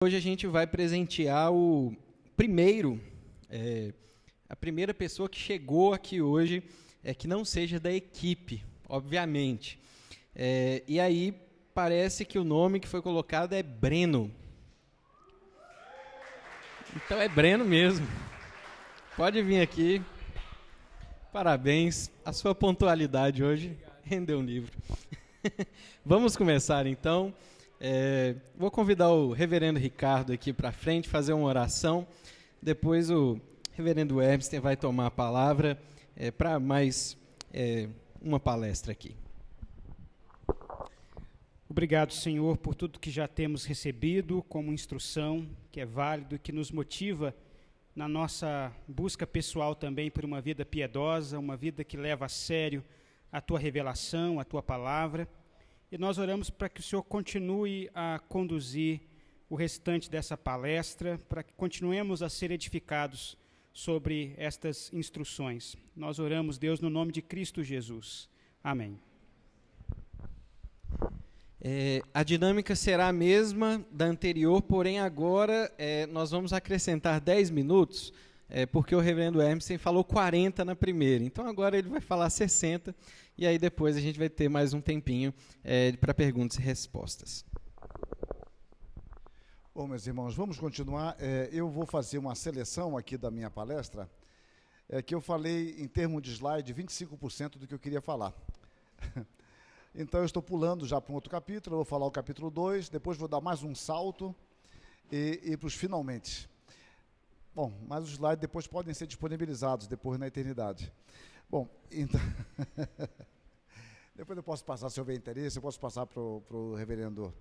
Hoje a gente vai presentear a primeira pessoa que chegou aqui hoje, que não seja da equipe, obviamente. E aí parece que o nome que foi colocado é Breno. Então é Breno mesmo. Pode vir aqui. Parabéns. A sua pontualidade hoje rendeu um livro. Vamos começar então. Vou convidar o reverendo Ricardo aqui para frente, fazer uma oração. Depois o reverendo Hermster vai tomar a palavra para mais uma palestra aqui. Obrigado, Senhor, por tudo que já temos recebido como instrução, que é válido e que nos motiva na nossa busca pessoal também por uma vida piedosa, uma vida que leva a sério a Tua revelação, a Tua palavra. E nós oramos para que o Senhor continue a conduzir o restante dessa palestra, para que continuemos a ser edificados sobre estas instruções. Nós oramos, Deus, no nome de Cristo Jesus. Amém. A dinâmica será a mesma da anterior, porém agora nós vamos acrescentar 10 minutos, porque o reverendo Hermsen falou 40 na primeira, então agora ele vai falar 60, e aí depois a gente vai ter mais um tempinho para perguntas e respostas. Bom, meus irmãos, vamos continuar. Eu vou fazer uma seleção aqui da minha palestra, que eu falei em termos de slide 25% do que eu queria falar. Então eu estou pulando já para um outro capítulo, eu vou falar o capítulo 2, depois vou dar mais um salto e para os finalmente. Bom, mas os slides depois podem ser disponibilizados depois na eternidade. Bom, então depois eu posso passar, se houver interesse, eu posso passar para o reverendo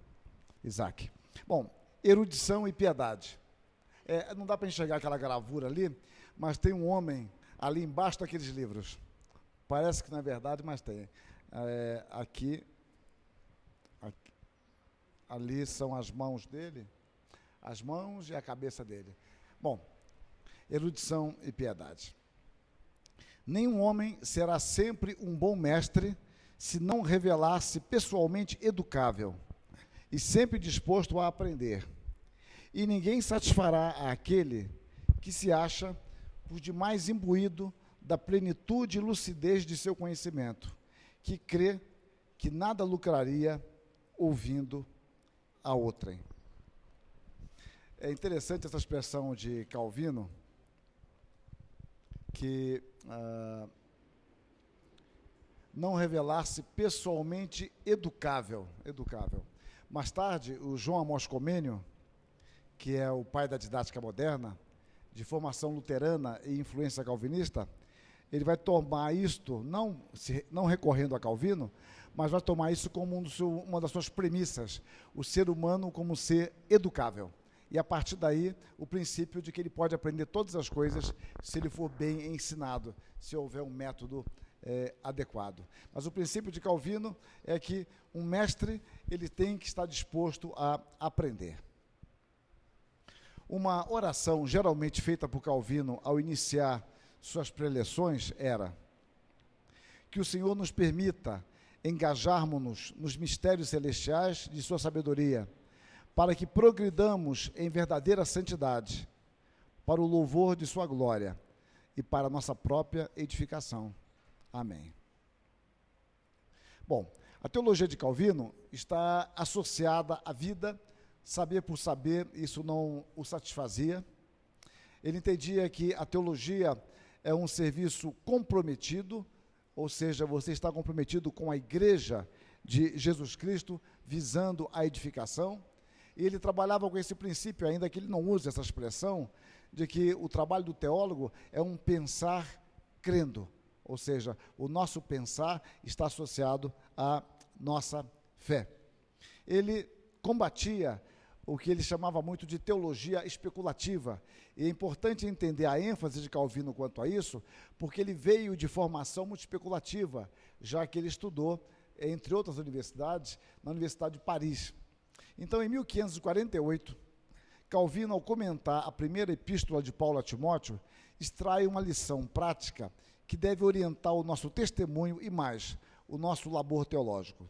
Isaac. Bom, erudição e piedade. Não dá para enxergar aquela gravura ali, mas tem um homem ali embaixo daqueles livros. Parece que não é verdade, mas tem. Ali são as mãos dele, as mãos e a cabeça dele. Bom, erudição e piedade. Nenhum homem será sempre um bom mestre se não revelar-se pessoalmente educável e sempre disposto a aprender. E ninguém satisfará aquele que se acha por demais imbuído da plenitude e lucidez de seu conhecimento, que crê que nada lucraria ouvindo a outrem. É interessante essa expressão de Calvino, que não revelar-se pessoalmente educável. Mais tarde, o João Amós Comênio, que é o pai da didática moderna, de formação luterana e influência calvinista, ele vai tomar isto, não recorrendo a Calvino, mas vai tomar isso como uma das suas premissas, o ser humano como ser educável. E a partir daí, o princípio de que ele pode aprender todas as coisas se ele for bem ensinado, se houver um método adequado. Mas o princípio de Calvino é que um mestre ele tem que estar disposto a aprender. Uma oração geralmente feita por Calvino ao iniciar suas preleções era: que o Senhor nos permita engajarmos-nos nos mistérios celestiais de sua sabedoria, para que progridamos em verdadeira santidade, para o louvor de sua glória e para a nossa própria edificação. Amém. Bom, a teologia de Calvino está associada à vida, saber por saber, isso não o satisfazia. Ele entendia que a teologia é um serviço comprometido, ou seja, você está comprometido com a igreja de Jesus Cristo, visando a edificação. E ele trabalhava com esse princípio, ainda que ele não use essa expressão, de que o trabalho do teólogo é um pensar crendo, ou seja, o nosso pensar está associado à nossa fé. Ele combatia o que ele chamava muito de teologia especulativa. E é importante entender a ênfase de Calvino quanto a isso, porque ele veio de formação muito especulativa, já que ele estudou, entre outras universidades, na Universidade de Paris. Então, em 1548, Calvino, ao comentar a primeira epístola de Paulo a Timóteo, extrai uma lição prática que deve orientar o nosso testemunho e mais, o nosso labor teológico.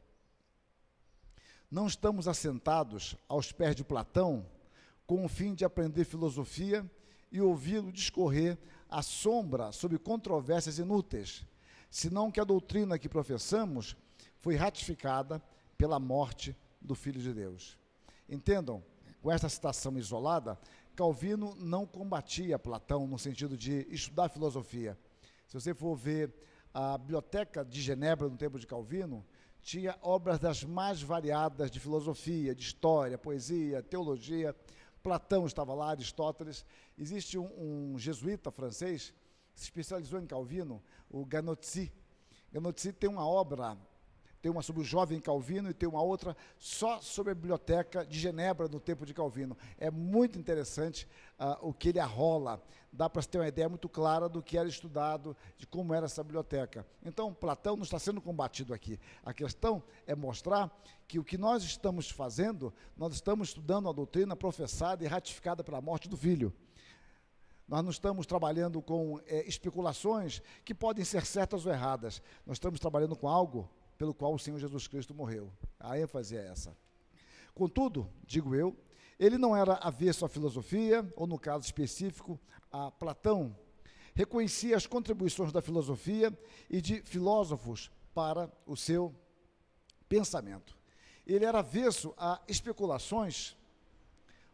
Não estamos assentados aos pés de Platão com o fim de aprender filosofia e ouvi-lo discorrer à sombra sobre controvérsias inúteis, senão que a doutrina que professamos foi ratificada pela morte do Filho de Deus. Entendam, com esta citação isolada, Calvino não combatia Platão no sentido de estudar filosofia. Se você for ver a Biblioteca de Genebra no tempo de Calvino, tinha obras das mais variadas de filosofia, de história, poesia, teologia. Platão estava lá, Aristóteles. Existe um jesuíta francês que se especializou em Calvino, o Ganotzi. Ganotzi tem uma obra, tem uma sobre o jovem Calvino e tem uma outra só sobre a Biblioteca de Genebra no tempo de Calvino. É muito interessante o que ele arrola. Dá para se ter uma ideia muito clara do que era estudado, de como era essa biblioteca. Então, Platão não está sendo combatido aqui. A questão é mostrar que o que nós estamos fazendo, nós estamos estudando a doutrina professada e ratificada pela morte do Filho. Nós não estamos trabalhando com especulações que podem ser certas ou erradas. Nós estamos trabalhando com algo pelo qual o Senhor Jesus Cristo morreu. A ênfase é essa. Contudo, digo eu, ele não era avesso à filosofia, ou no caso específico, a Platão. Reconhecia as contribuições da filosofia e de filósofos para o seu pensamento. Ele era avesso a especulações,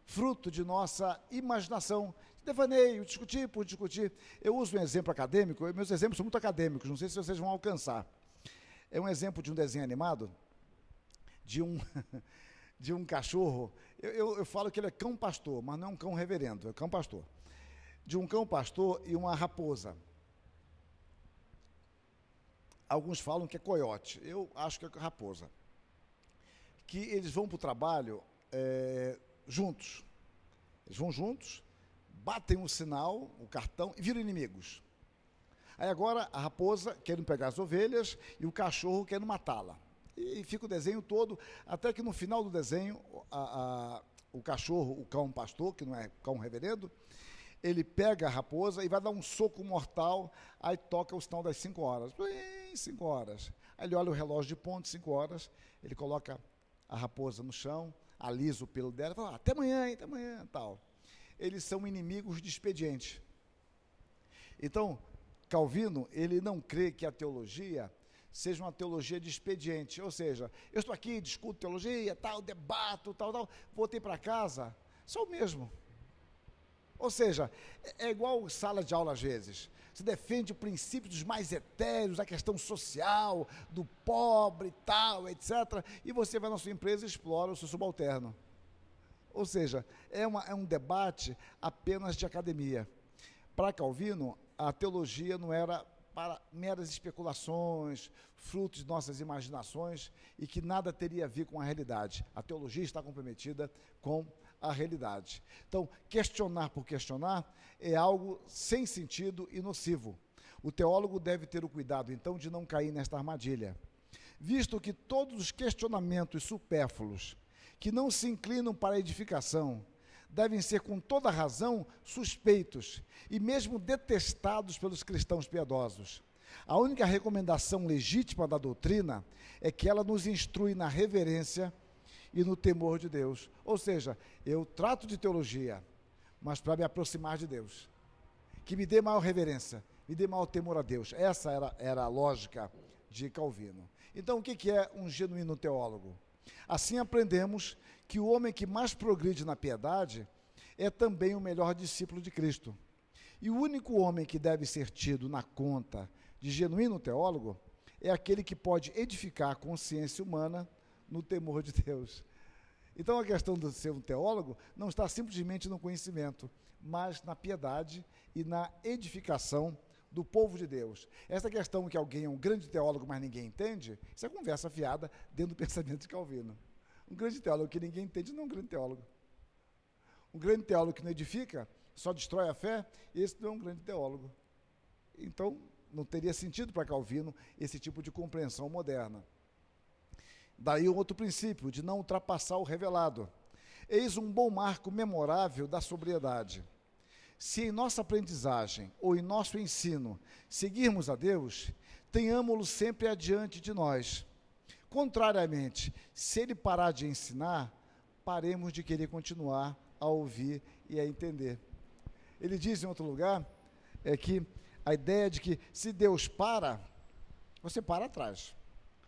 fruto de nossa imaginação, devaneio, discutir por discutir. Eu uso um exemplo acadêmico, meus exemplos são muito acadêmicos, não sei se vocês vão alcançar. É um exemplo de um desenho animado, de um cachorro. Eu falo que ele é cão pastor, mas não é um cão reverendo, é cão pastor. De um cão pastor e uma raposa. Alguns falam que é coiote, eu acho que é raposa. Que eles vão para o trabalho juntos. Eles vão juntos, batem o sinal, o cartão e viram inimigos. Aí agora a raposa quer pegar as ovelhas e o cachorro quer matá-la. E fica o desenho todo, até que no final do desenho, o cachorro, o cão pastor, que não é cão reverendo, ele pega a raposa e vai dar um soco mortal, aí toca o sinal das 5 horas. 5 horas. Aí ele olha o relógio de ponto, 5 horas, ele coloca a raposa no chão, alisa o pelo dela e fala, até amanhã, tal. Eles são inimigos de expediente. Então, Calvino, ele não crê que a teologia seja uma teologia de expediente, ou seja, eu estou aqui, discuto teologia, tal, debato, tal, voltei para casa, sou o mesmo. Ou seja, é igual sala de aula às vezes, se defende o princípio dos mais etéreos, a questão social, do pobre, tal, etc., e você vai na sua empresa e explora o seu subalterno. Ou seja, é um debate apenas de academia. Para Calvino, a teologia não era para meras especulações, frutos de nossas imaginações e que nada teria a ver com a realidade. A teologia está comprometida com a realidade. Então, questionar por questionar é algo sem sentido e nocivo. O teólogo deve ter o cuidado, então, de não cair nesta armadilha. Visto que todos os questionamentos supérfluos que não se inclinam para a edificação devem ser com toda razão suspeitos e mesmo detestados pelos cristãos piedosos. A única recomendação legítima da doutrina é que ela nos instrui na reverência e no temor de Deus. Ou seja, eu trato de teologia, mas para me aproximar de Deus. Que me dê maior reverência, me dê maior temor a Deus. Essa era a lógica de Calvino. Então, o que é um genuíno teólogo? Assim aprendemos que o homem que mais progride na piedade é também o melhor discípulo de Cristo. E o único homem que deve ser tido na conta de genuíno teólogo é aquele que pode edificar a consciência humana no temor de Deus. Então a questão de ser um teólogo não está simplesmente no conhecimento, mas na piedade e na edificação do povo de Deus. Essa questão que alguém é um grande teólogo, mas ninguém entende, isso é conversa fiada dentro do pensamento de Calvino. Um grande teólogo que ninguém entende não é um grande teólogo. Um grande teólogo que não edifica, só destrói a fé, esse não é um grande teólogo. Então, não teria sentido para Calvino esse tipo de compreensão moderna. Daí o outro princípio, de não ultrapassar o revelado. Eis um bom marco memorável da sobriedade. Se em nossa aprendizagem ou em nosso ensino seguirmos a Deus, tenhamo-lo sempre adiante de nós. Contrariamente, se ele parar de ensinar, paremos de querer continuar a ouvir e a entender. Ele diz em outro lugar que a ideia de que se Deus para, você para atrás.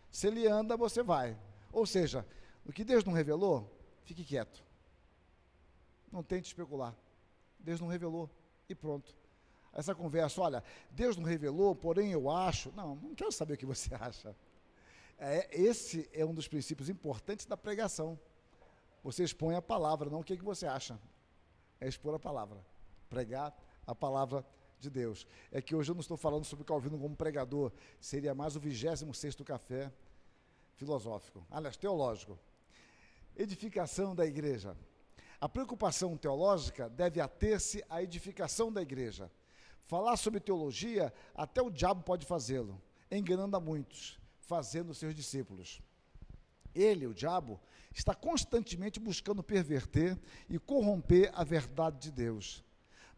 Se Ele anda, você vai. Ou seja, o que Deus não revelou, fique quieto. Não tente especular. Deus não revelou e pronto. Essa conversa, olha, Deus não revelou, porém eu acho. Não quero saber o que você acha. Esse é um dos princípios importantes da pregação. Você expõe a palavra, não o que você acha. É expor a palavra. Pregar a palavra de Deus. É que hoje eu não estou falando sobre Calvino como pregador, seria mais o 26º café filosófico, aliás, teológico. Edificação da igreja. A preocupação teológica deve ater-se à edificação da igreja. Falar sobre teologia, até o diabo pode fazê-lo, enganando a muitos, fazendo seus discípulos. Ele, o diabo, está constantemente buscando perverter e corromper a verdade de Deus.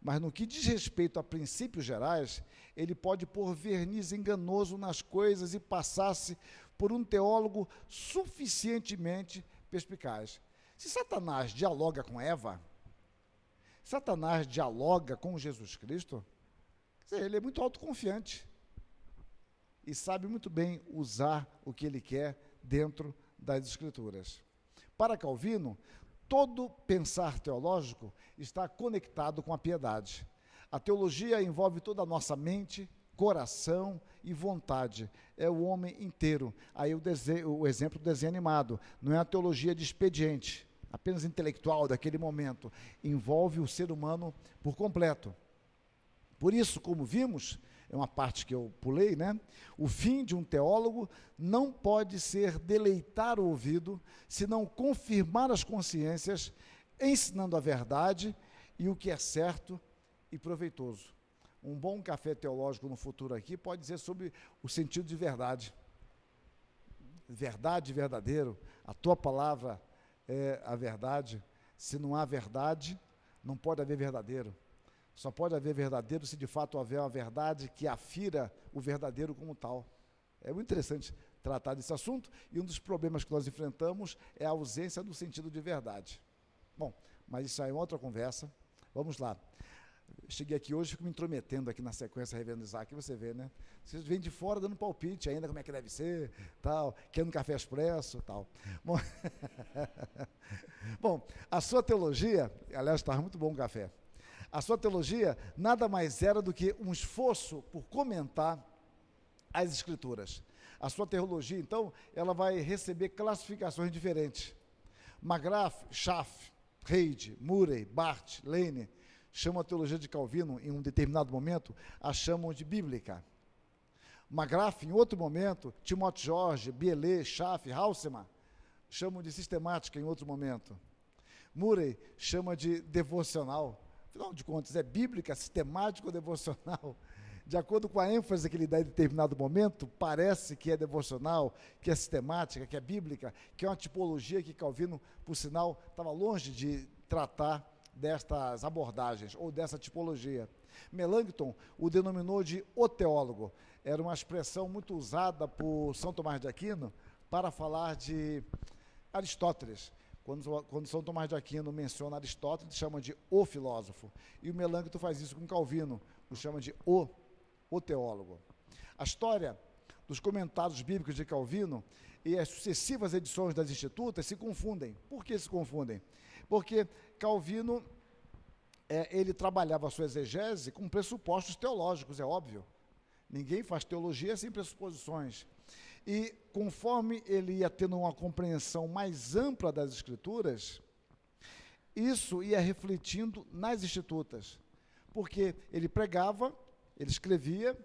Mas no que diz respeito a princípios gerais, ele pode pôr verniz enganoso nas coisas e passar-se por um teólogo suficientemente perspicaz. Se Satanás dialoga com Eva, Satanás dialoga com Jesus Cristo, quer dizer, ele é muito autoconfiante e sabe muito bem usar o que ele quer dentro das Escrituras. Para Calvino, todo pensar teológico está conectado com a piedade. A teologia envolve toda a nossa mente, coração e vontade. É o homem inteiro. Aí o exemplo do desenho animado. Não é a teologia de expediente, apenas intelectual daquele momento. Envolve o ser humano por completo. Por isso, como vimos, é uma parte que eu pulei, né? O fim de um teólogo não pode ser deleitar o ouvido, senão confirmar as consciências, ensinando a verdade e o que é certo e proveitoso. Um bom café teológico no futuro aqui pode dizer sobre o sentido de verdade. Verdade verdadeiro, a tua palavra é a verdade. Se não há verdade, não pode haver verdadeiro. Só pode haver verdadeiro se de fato houver uma verdade que afira o verdadeiro como tal. É muito interessante tratar desse assunto e um dos problemas que nós enfrentamos é a ausência do sentido de verdade. Bom, mas isso aí é uma outra conversa. Vamos lá. Cheguei aqui hoje, fico me intrometendo aqui na sequência, reverendo Isaac, você vê, né? Vocês vêm de fora dando palpite ainda, como é que deve ser, tal, querendo café expresso, tal. Bom, bom, a sua teologia, aliás, estava muito bom o café. A sua teologia nada mais era do que um esforço por comentar as Escrituras. A sua teologia, então, ela vai receber classificações diferentes. McGrath, Schaff, Reid, Murray, Barth, Lane, chamam a teologia de Calvino, em um determinado momento, a chamam de bíblica. McGrath, em outro momento, Timothy George, Bielê, Schaff, Haussmann, chamam de sistemática em outro momento. Murray chama de devocional. Afinal de contas, é bíblica, sistemática ou devocional? De acordo com a ênfase que ele dá em determinado momento, parece que é devocional, que é sistemática, que é bíblica, que é uma tipologia que Calvino, por sinal, estava longe de tratar destas abordagens, ou dessa tipologia. Melanchthon o denominou de o teólogo. Era uma expressão muito usada por São Tomás de Aquino para falar de Aristóteles. Quando São Tomás de Aquino menciona Aristóteles, chama de o filósofo. E o Melanchthon faz isso com Calvino, o chama de o teólogo. A história dos comentários bíblicos de Calvino e as sucessivas edições das Institutas se confundem. Por que se confundem? Porque Calvino, ele trabalhava a sua exegese com pressupostos teológicos, é óbvio. Ninguém faz teologia sem pressuposições. E conforme ele ia tendo uma compreensão mais ampla das Escrituras, isso ia refletindo nas Institutas. Porque ele pregava, ele escrevia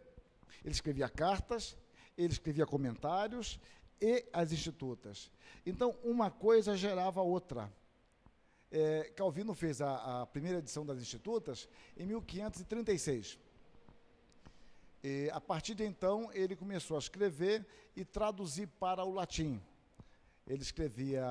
cartas, ele escrevia comentários e as Institutas. Então, uma coisa gerava a outra. Calvino fez a primeira edição das Institutas em 1536. E, a partir de então, ele começou a escrever e traduzir para o latim. Ele escrevia,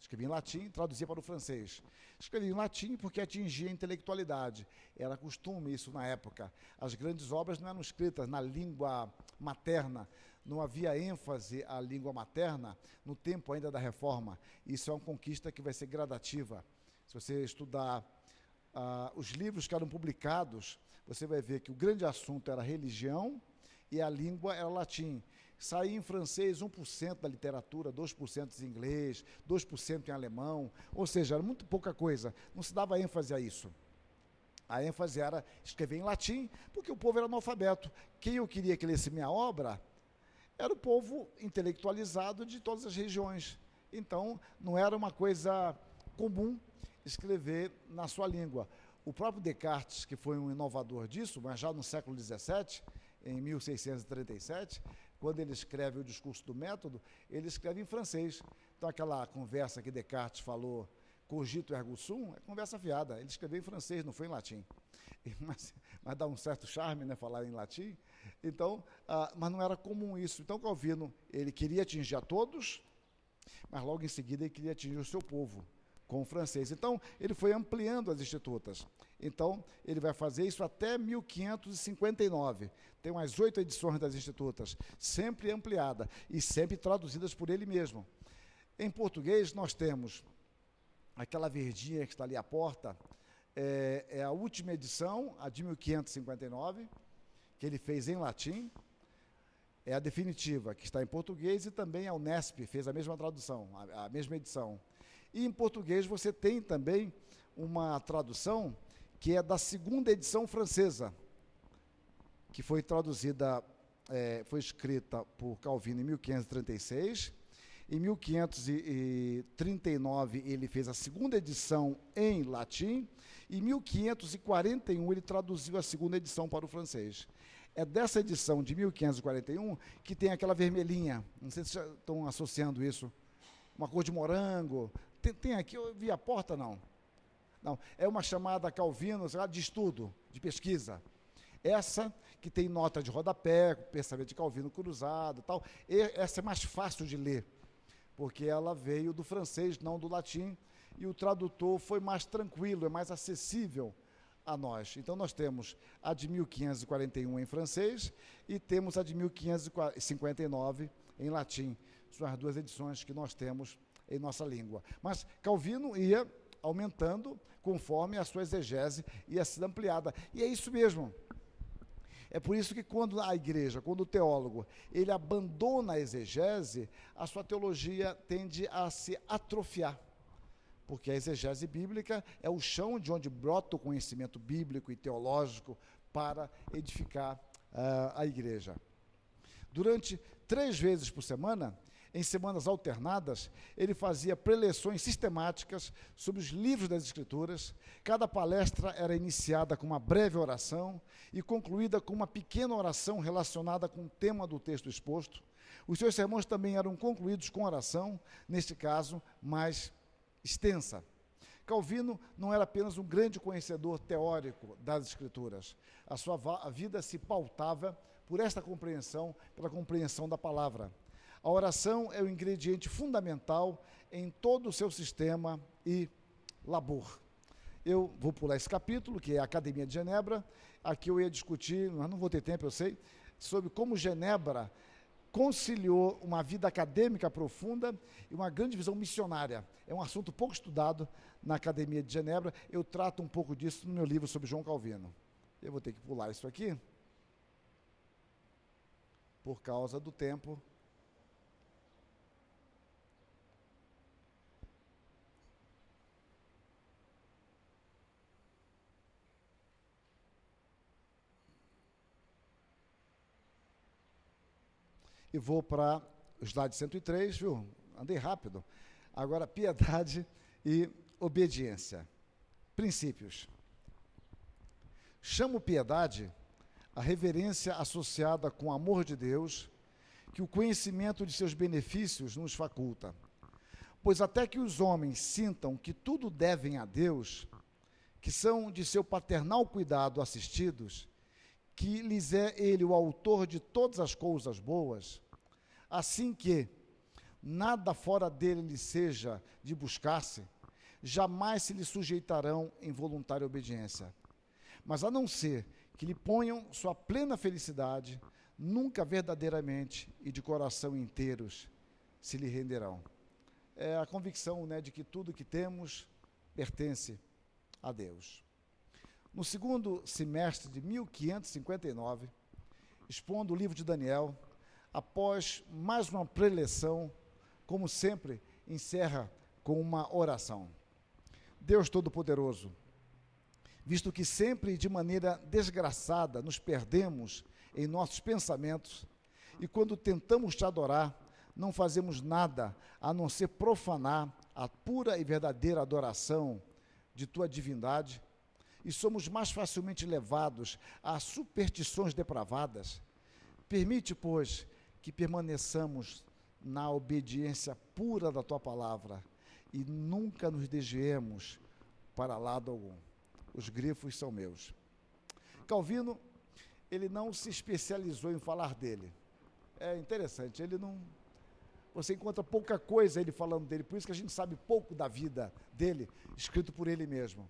escrevia em latim, traduzia para o francês. Escrevia em latim porque atingia a intelectualidade. Era costume isso na época. As grandes obras não eram escritas na língua materna não havia ênfase à língua materna no tempo ainda da reforma. Isso é uma conquista que vai ser gradativa. Se você estudar os livros que eram publicados, você vai ver que o grande assunto era religião e a língua era latim. Saía em francês 1% da literatura, 2% em inglês, 2% em alemão, ou seja, era muito pouca coisa, não se dava ênfase a isso. A ênfase era escrever em latim, porque o povo era analfabeto. Quem eu queria que lesse minha obra era o povo intelectualizado de todas as regiões. Então, não era uma coisa comum escrever na sua língua. O próprio Descartes, que foi um inovador disso, mas já no século XVII, em 1637, quando ele escreve o discurso do método, ele escreve em francês. Então, aquela conversa que Descartes falou, cogito ergo sum, é conversa fiada. Ele escreveu em francês, não foi em latim. Mas dá um certo charme, né, falar em latim. Então, mas não era comum isso. Então, Calvino, ele queria atingir a todos, mas logo em seguida ele queria atingir o seu povo com o francês. Então, ele foi ampliando as institutas. Então, ele vai fazer isso até 1559. Tem umas 8 edições das institutas, sempre ampliada e sempre traduzidas por ele mesmo. Em português, nós temos aquela verdinha que está ali à porta, é a última edição, a de 1559, que ele fez em latim. É a definitiva, que está em português, e também a Unesp fez a mesma tradução, a mesma edição. E em português você tem também uma tradução que é da segunda edição francesa, que foi traduzida, foi escrita por Calvino em 1536. Em 1539 ele fez a segunda edição em latim, e em 1541 ele traduziu a segunda edição para o francês. É dessa edição de 1541 que tem aquela vermelhinha, não sei se já estão associando isso, uma cor de morango. Tem aqui, eu vi a porta, não. Não, é uma chamada Calvino, de estudo, de pesquisa. Essa que tem nota de rodapé, pensamento de Calvino cruzado e tal, essa é mais fácil de ler, porque ela veio do francês, não do latim, e o tradutor foi mais tranquilo, é mais acessível a nós. Então, nós temos a de 1541 em francês e temos a de 1559 em latim. São as duas edições que nós temos em nossa língua. Mas Calvino ia aumentando conforme a sua exegese ia sendo ampliada. E é isso mesmo. É por isso que quando a igreja, quando o teólogo, ele abandona a exegese, a sua teologia tende a se atrofiar. Porque a exegese bíblica é o chão de onde brota o conhecimento bíblico e teológico para edificar a igreja. Durante 3 vezes por semana, em semanas alternadas, ele fazia preleções sistemáticas sobre os livros das Escrituras. Cada palestra era iniciada com uma breve oração e concluída com uma pequena oração relacionada com o tema do texto exposto. Os seus sermões também eram concluídos com oração, neste caso, mais extensa. Calvino não era apenas um grande conhecedor teórico das Escrituras. A sua vida se pautava por esta compreensão, pela compreensão da palavra. A oração é o ingrediente fundamental em todo o seu sistema e labor. Eu vou pular esse capítulo, que é a Academia de Genebra. Aqui eu ia discutir, mas não vou ter tempo, eu sei, sobre como Genebra conciliou uma vida acadêmica profunda e uma grande visão missionária. É um assunto pouco estudado na Academia de Genebra. Eu trato um pouco disso no meu livro sobre João Calvino. Eu vou ter que pular isso aqui, por causa do tempo. E vou para o slide 103, viu? Andei rápido. Agora, piedade e obediência. Princípios. Chamo piedade a reverência associada com o amor de Deus, que o conhecimento de seus benefícios nos faculta. Pois até que os homens sintam que tudo devem a Deus, que são de seu paternal cuidado assistidos, que lhes é ele o autor de todas as coisas boas, assim que nada fora dele lhe seja de buscar-se, jamais se lhe sujeitarão em voluntária obediência. Mas a não ser que lhe ponham sua plena felicidade nunca verdadeiramente e de coração inteiros se lhe renderão. É a convicção, né, de que tudo que temos pertence a Deus. No segundo semestre de 1559, expondo o livro de Daniel, após mais uma preleção, como sempre, encerra com uma oração. Deus Todo-Poderoso, visto que sempre de maneira desgraçada nos perdemos em nossos pensamentos e quando tentamos te adorar, não fazemos nada a não ser profanar a pura e verdadeira adoração de tua divindade e somos mais facilmente levados a superstições depravadas. Permite, pois, que permaneçamos na obediência pura da tua palavra e nunca nos desviemos para lado algum. Os grifos são meus. Calvino, ele não se especializou em falar dele. É interessante, você encontra pouca coisa ele falando dele, por isso que a gente sabe pouco da vida dele, escrito por ele mesmo.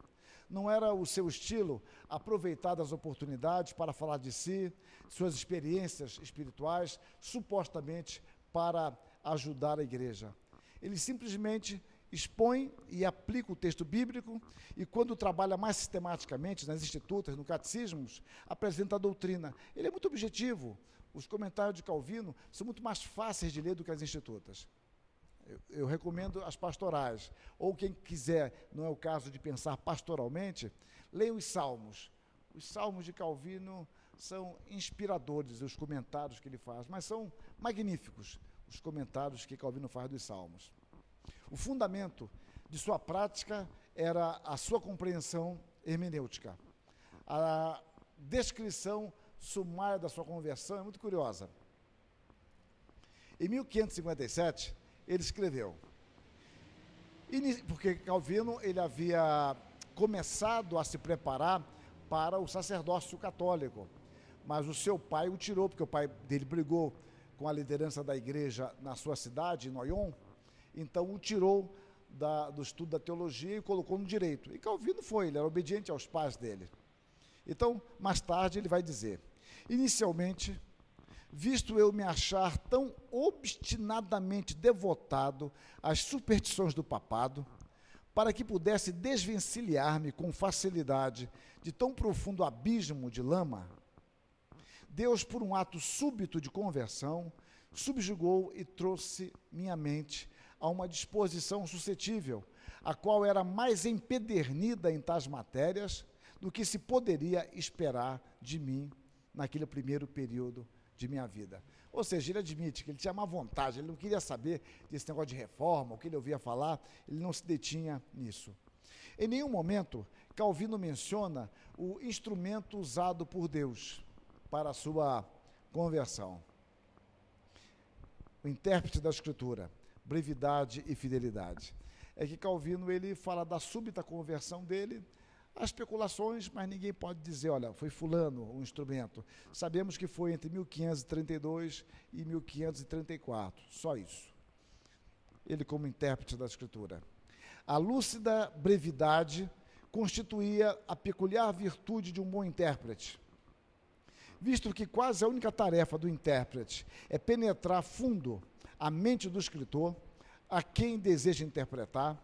Não era o seu estilo aproveitar das oportunidades para falar de si, suas experiências espirituais, supostamente para ajudar a igreja. Ele simplesmente expõe e aplica o texto bíblico e, quando trabalha mais sistematicamente nas institutas, no catecismos, apresenta a doutrina. Ele é muito objetivo. Os comentários de Calvino são muito mais fáceis de ler do que as institutas. Eu recomendo as pastorais. Ou quem quiser, não é o caso de pensar pastoralmente, leia os Salmos. Os Salmos de Calvino são inspiradores, os comentários que ele faz, mas são magníficos os comentários que Calvino faz dos Salmos. O fundamento de sua prática era a sua compreensão hermenêutica. A descrição sumária da sua conversão é muito curiosa. Em 1557, ele escreveu, porque Calvino ele havia começado a se preparar para o sacerdócio católico, mas o seu pai o tirou, porque o pai dele brigou com a liderança da igreja na sua cidade, em Noyon, então o tirou do estudo da teologia e colocou no direito. E Calvino ele era obediente aos pais dele. Então, mais tarde, ele vai dizer, inicialmente, visto eu me achar tão obstinadamente devotado às superstições do papado, para que pudesse desvencilhar-me com facilidade de tão profundo abismo de lama, Deus, por um ato súbito de conversão, subjugou e trouxe minha mente a uma disposição suscetível, a qual era mais empedernida em tais matérias do que se poderia esperar de mim naquele primeiro período de minha vida. Ou seja, ele admite que ele tinha má vontade, ele não queria saber desse negócio de reforma, o que ele ouvia falar, ele não se detinha nisso. Em nenhum momento, Calvino menciona o instrumento usado por Deus para a sua conversão. O intérprete da Escritura, brevidade e fidelidade. É que Calvino ele fala da súbita conversão dele. Há especulações, mas ninguém pode dizer, olha, foi fulano o instrumento. Sabemos que foi entre 1532 e 1534, só isso. Ele como intérprete da Escritura. A lúcida brevidade constituía a peculiar virtude de um bom intérprete. Visto que quase a única tarefa do intérprete é penetrar fundo a mente do escritor, a quem deseja interpretar,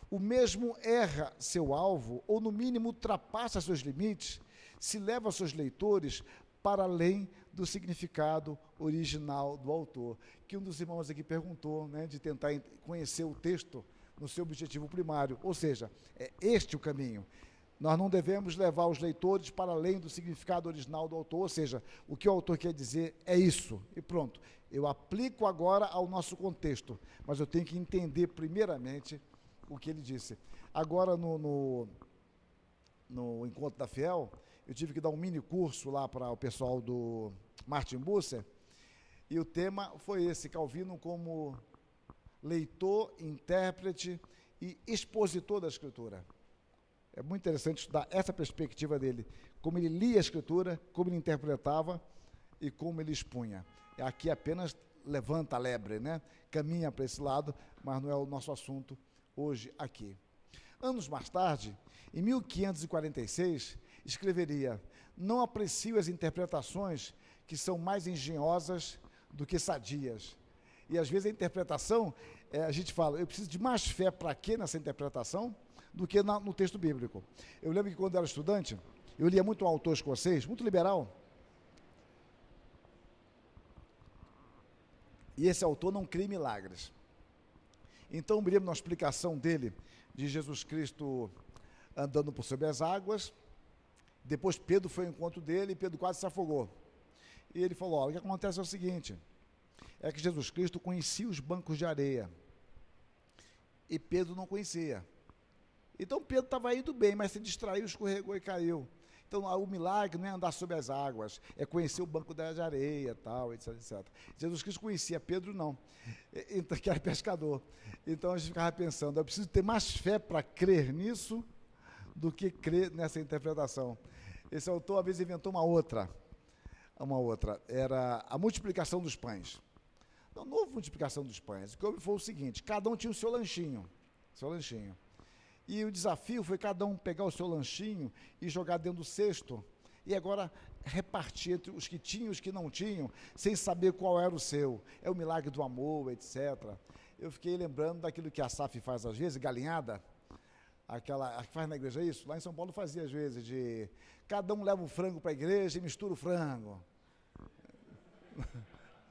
o mesmo erra seu alvo, ou no mínimo ultrapassa seus limites, se leva seus leitores para além do significado original do autor. Que um dos irmãos aqui perguntou, né, de tentar conhecer o texto no seu objetivo primário, ou seja, é este o caminho. Nós não devemos levar os leitores para além do significado original do autor, ou seja, o que o autor quer dizer é isso, e pronto. Eu aplico agora ao nosso contexto, mas eu tenho que entender primeiramente o que ele disse. Agora, no Encontro da Fiel, eu tive que dar um mini curso lá para o pessoal do Martin Bucer, e o tema foi esse, Calvino como leitor, intérprete e expositor da Escritura. É muito interessante estudar essa perspectiva dele, como ele lia a Escritura, como ele interpretava e como ele expunha. Aqui apenas levanta a lebre, né? Caminha para esse lado, mas não é o nosso assunto hoje aqui. Anos mais tarde, em 1546, escreveria: não aprecio as interpretações que são mais engenhosas do que sadias. E às vezes a interpretação, a gente fala, eu preciso de mais fé para quê nessa interpretação do que no texto bíblico. Eu lembro que quando eu era estudante, eu lia muito um autor escocês, muito liberal, e esse autor não crê em milagres. Então, eu me lembro de uma explicação dele, de Jesus Cristo andando por sobre as águas. Depois Pedro foi ao encontro dele e Pedro quase se afogou. E ele falou, olha, o que acontece é o seguinte, é que Jesus Cristo conhecia os bancos de areia e Pedro não conhecia. Então Pedro estava indo bem, mas se distraiu, escorregou e caiu. Então o milagre não é andar sobre as águas, é conhecer o banco de areia, tal, etc, etc. Jesus Cristo conhecia, Pedro não, então, que era pescador. Então a gente ficava pensando, eu preciso ter mais fé para crer nisso do que crer nessa interpretação. Esse autor, às vezes, inventou uma outra, era a multiplicação dos pães. Não houve multiplicação dos pães, o que houve foi o seguinte, cada um tinha o seu lanchinho. E o desafio foi cada um pegar o seu lanchinho e jogar dentro do cesto, e agora repartir entre os que tinham e os que não tinham, sem saber qual era o seu. É o milagre do amor, etc. Eu fiquei lembrando daquilo que a SAF faz às vezes, galinhada, a que faz na igreja isso, lá em São Paulo fazia às vezes, de cada um leva o frango para a igreja e mistura o frango.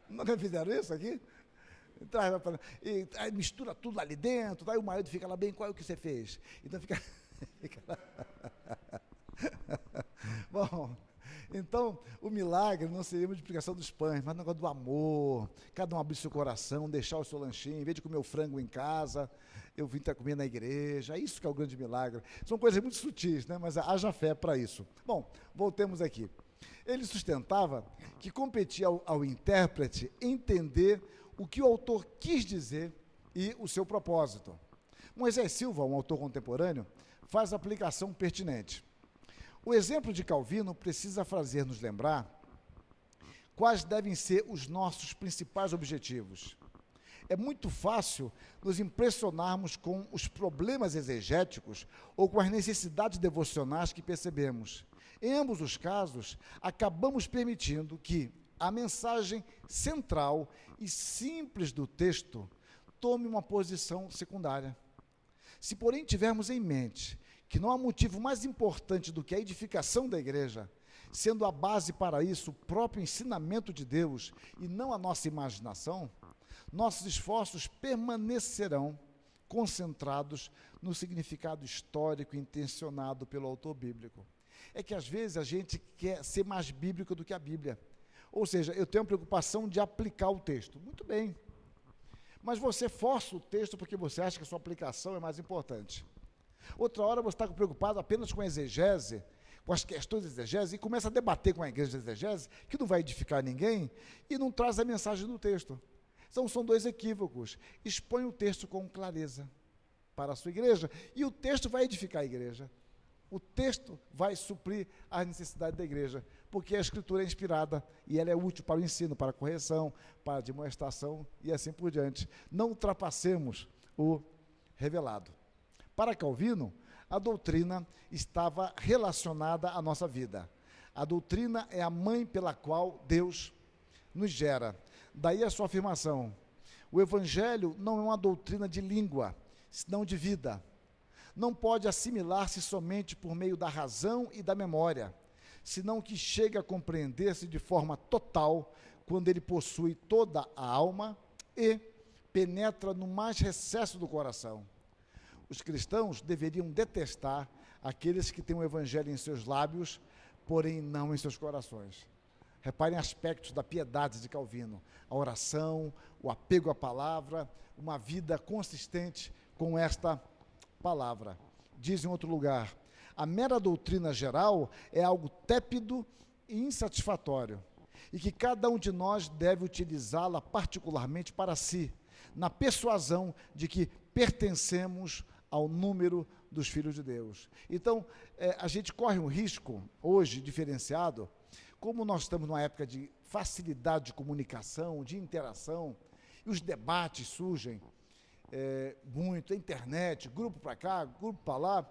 Nunca fizeram isso aqui? E aí mistura tudo ali dentro, aí o marido fica lá bem, qual é o que você fez? Então fica lá. Bom, então o milagre não seria a multiplicação dos pães, mas o negócio do amor, cada um abrir seu coração, deixar o seu lanchinho, em vez de comer o frango em casa, eu vim comer na igreja, é isso que é o grande milagre. São coisas muito sutis, né? Mas haja fé para isso. Bom, voltemos aqui. Ele sustentava que competia ao intérprete entender o que o autor quis dizer e o seu propósito. Moisés Silva, um autor contemporâneo, faz a aplicação pertinente. O exemplo de Calvino precisa fazer-nos lembrar quais devem ser os nossos principais objetivos. É muito fácil nos impressionarmos com os problemas exegéticos ou com as necessidades devocionais que percebemos. Em ambos os casos, acabamos permitindo que a mensagem central e simples do texto tome uma posição secundária. Se, porém, tivermos em mente que não há motivo mais importante do que a edificação da igreja, sendo a base para isso o próprio ensinamento de Deus e não a nossa imaginação, nossos esforços permanecerão concentrados no significado histórico intencionado pelo autor bíblico. É que, às vezes, a gente quer ser mais bíblico do que a Bíblia. Ou seja, eu tenho a preocupação de aplicar o texto. Muito bem. Mas você força o texto porque você acha que a sua aplicação é mais importante. Outra hora você está preocupado apenas com a exegese, com as questões da exegese, e começa a debater com a igreja da exegese, que não vai edificar ninguém, e não traz a mensagem do texto. Então, são dois equívocos. Expõe o texto com clareza para a sua igreja, e o texto vai edificar a igreja. O texto vai suprir as necessidades da igreja, porque a Escritura é inspirada e ela é útil para o ensino, para a correção, para a demonstração e assim por diante. Não ultrapassemos o revelado. Para Calvino, a doutrina estava relacionada à nossa vida. A doutrina é a mãe pela qual Deus nos gera. Daí a sua afirmação: o Evangelho não é uma doutrina de língua, senão de vida. Não pode assimilar-se somente por meio da razão e da memória, senão que chega a compreender-se de forma total quando ele possui toda a alma e penetra no mais recesso do coração. Os cristãos deveriam detestar aqueles que têm o evangelho em seus lábios, porém não em seus corações. Reparem aspectos da piedade de Calvino: a oração, o apego à palavra, uma vida consistente com esta palavra. Diz em outro lugar: a mera doutrina geral é algo tépido e insatisfatório, e que cada um de nós deve utilizá-la particularmente para si, na persuasão de que pertencemos ao número dos filhos de Deus. Então, a gente corre um risco, hoje, diferenciado, como nós estamos numa época de facilidade de comunicação, de interação, e os debates surgem muito, a internet, grupo para cá, grupo para lá,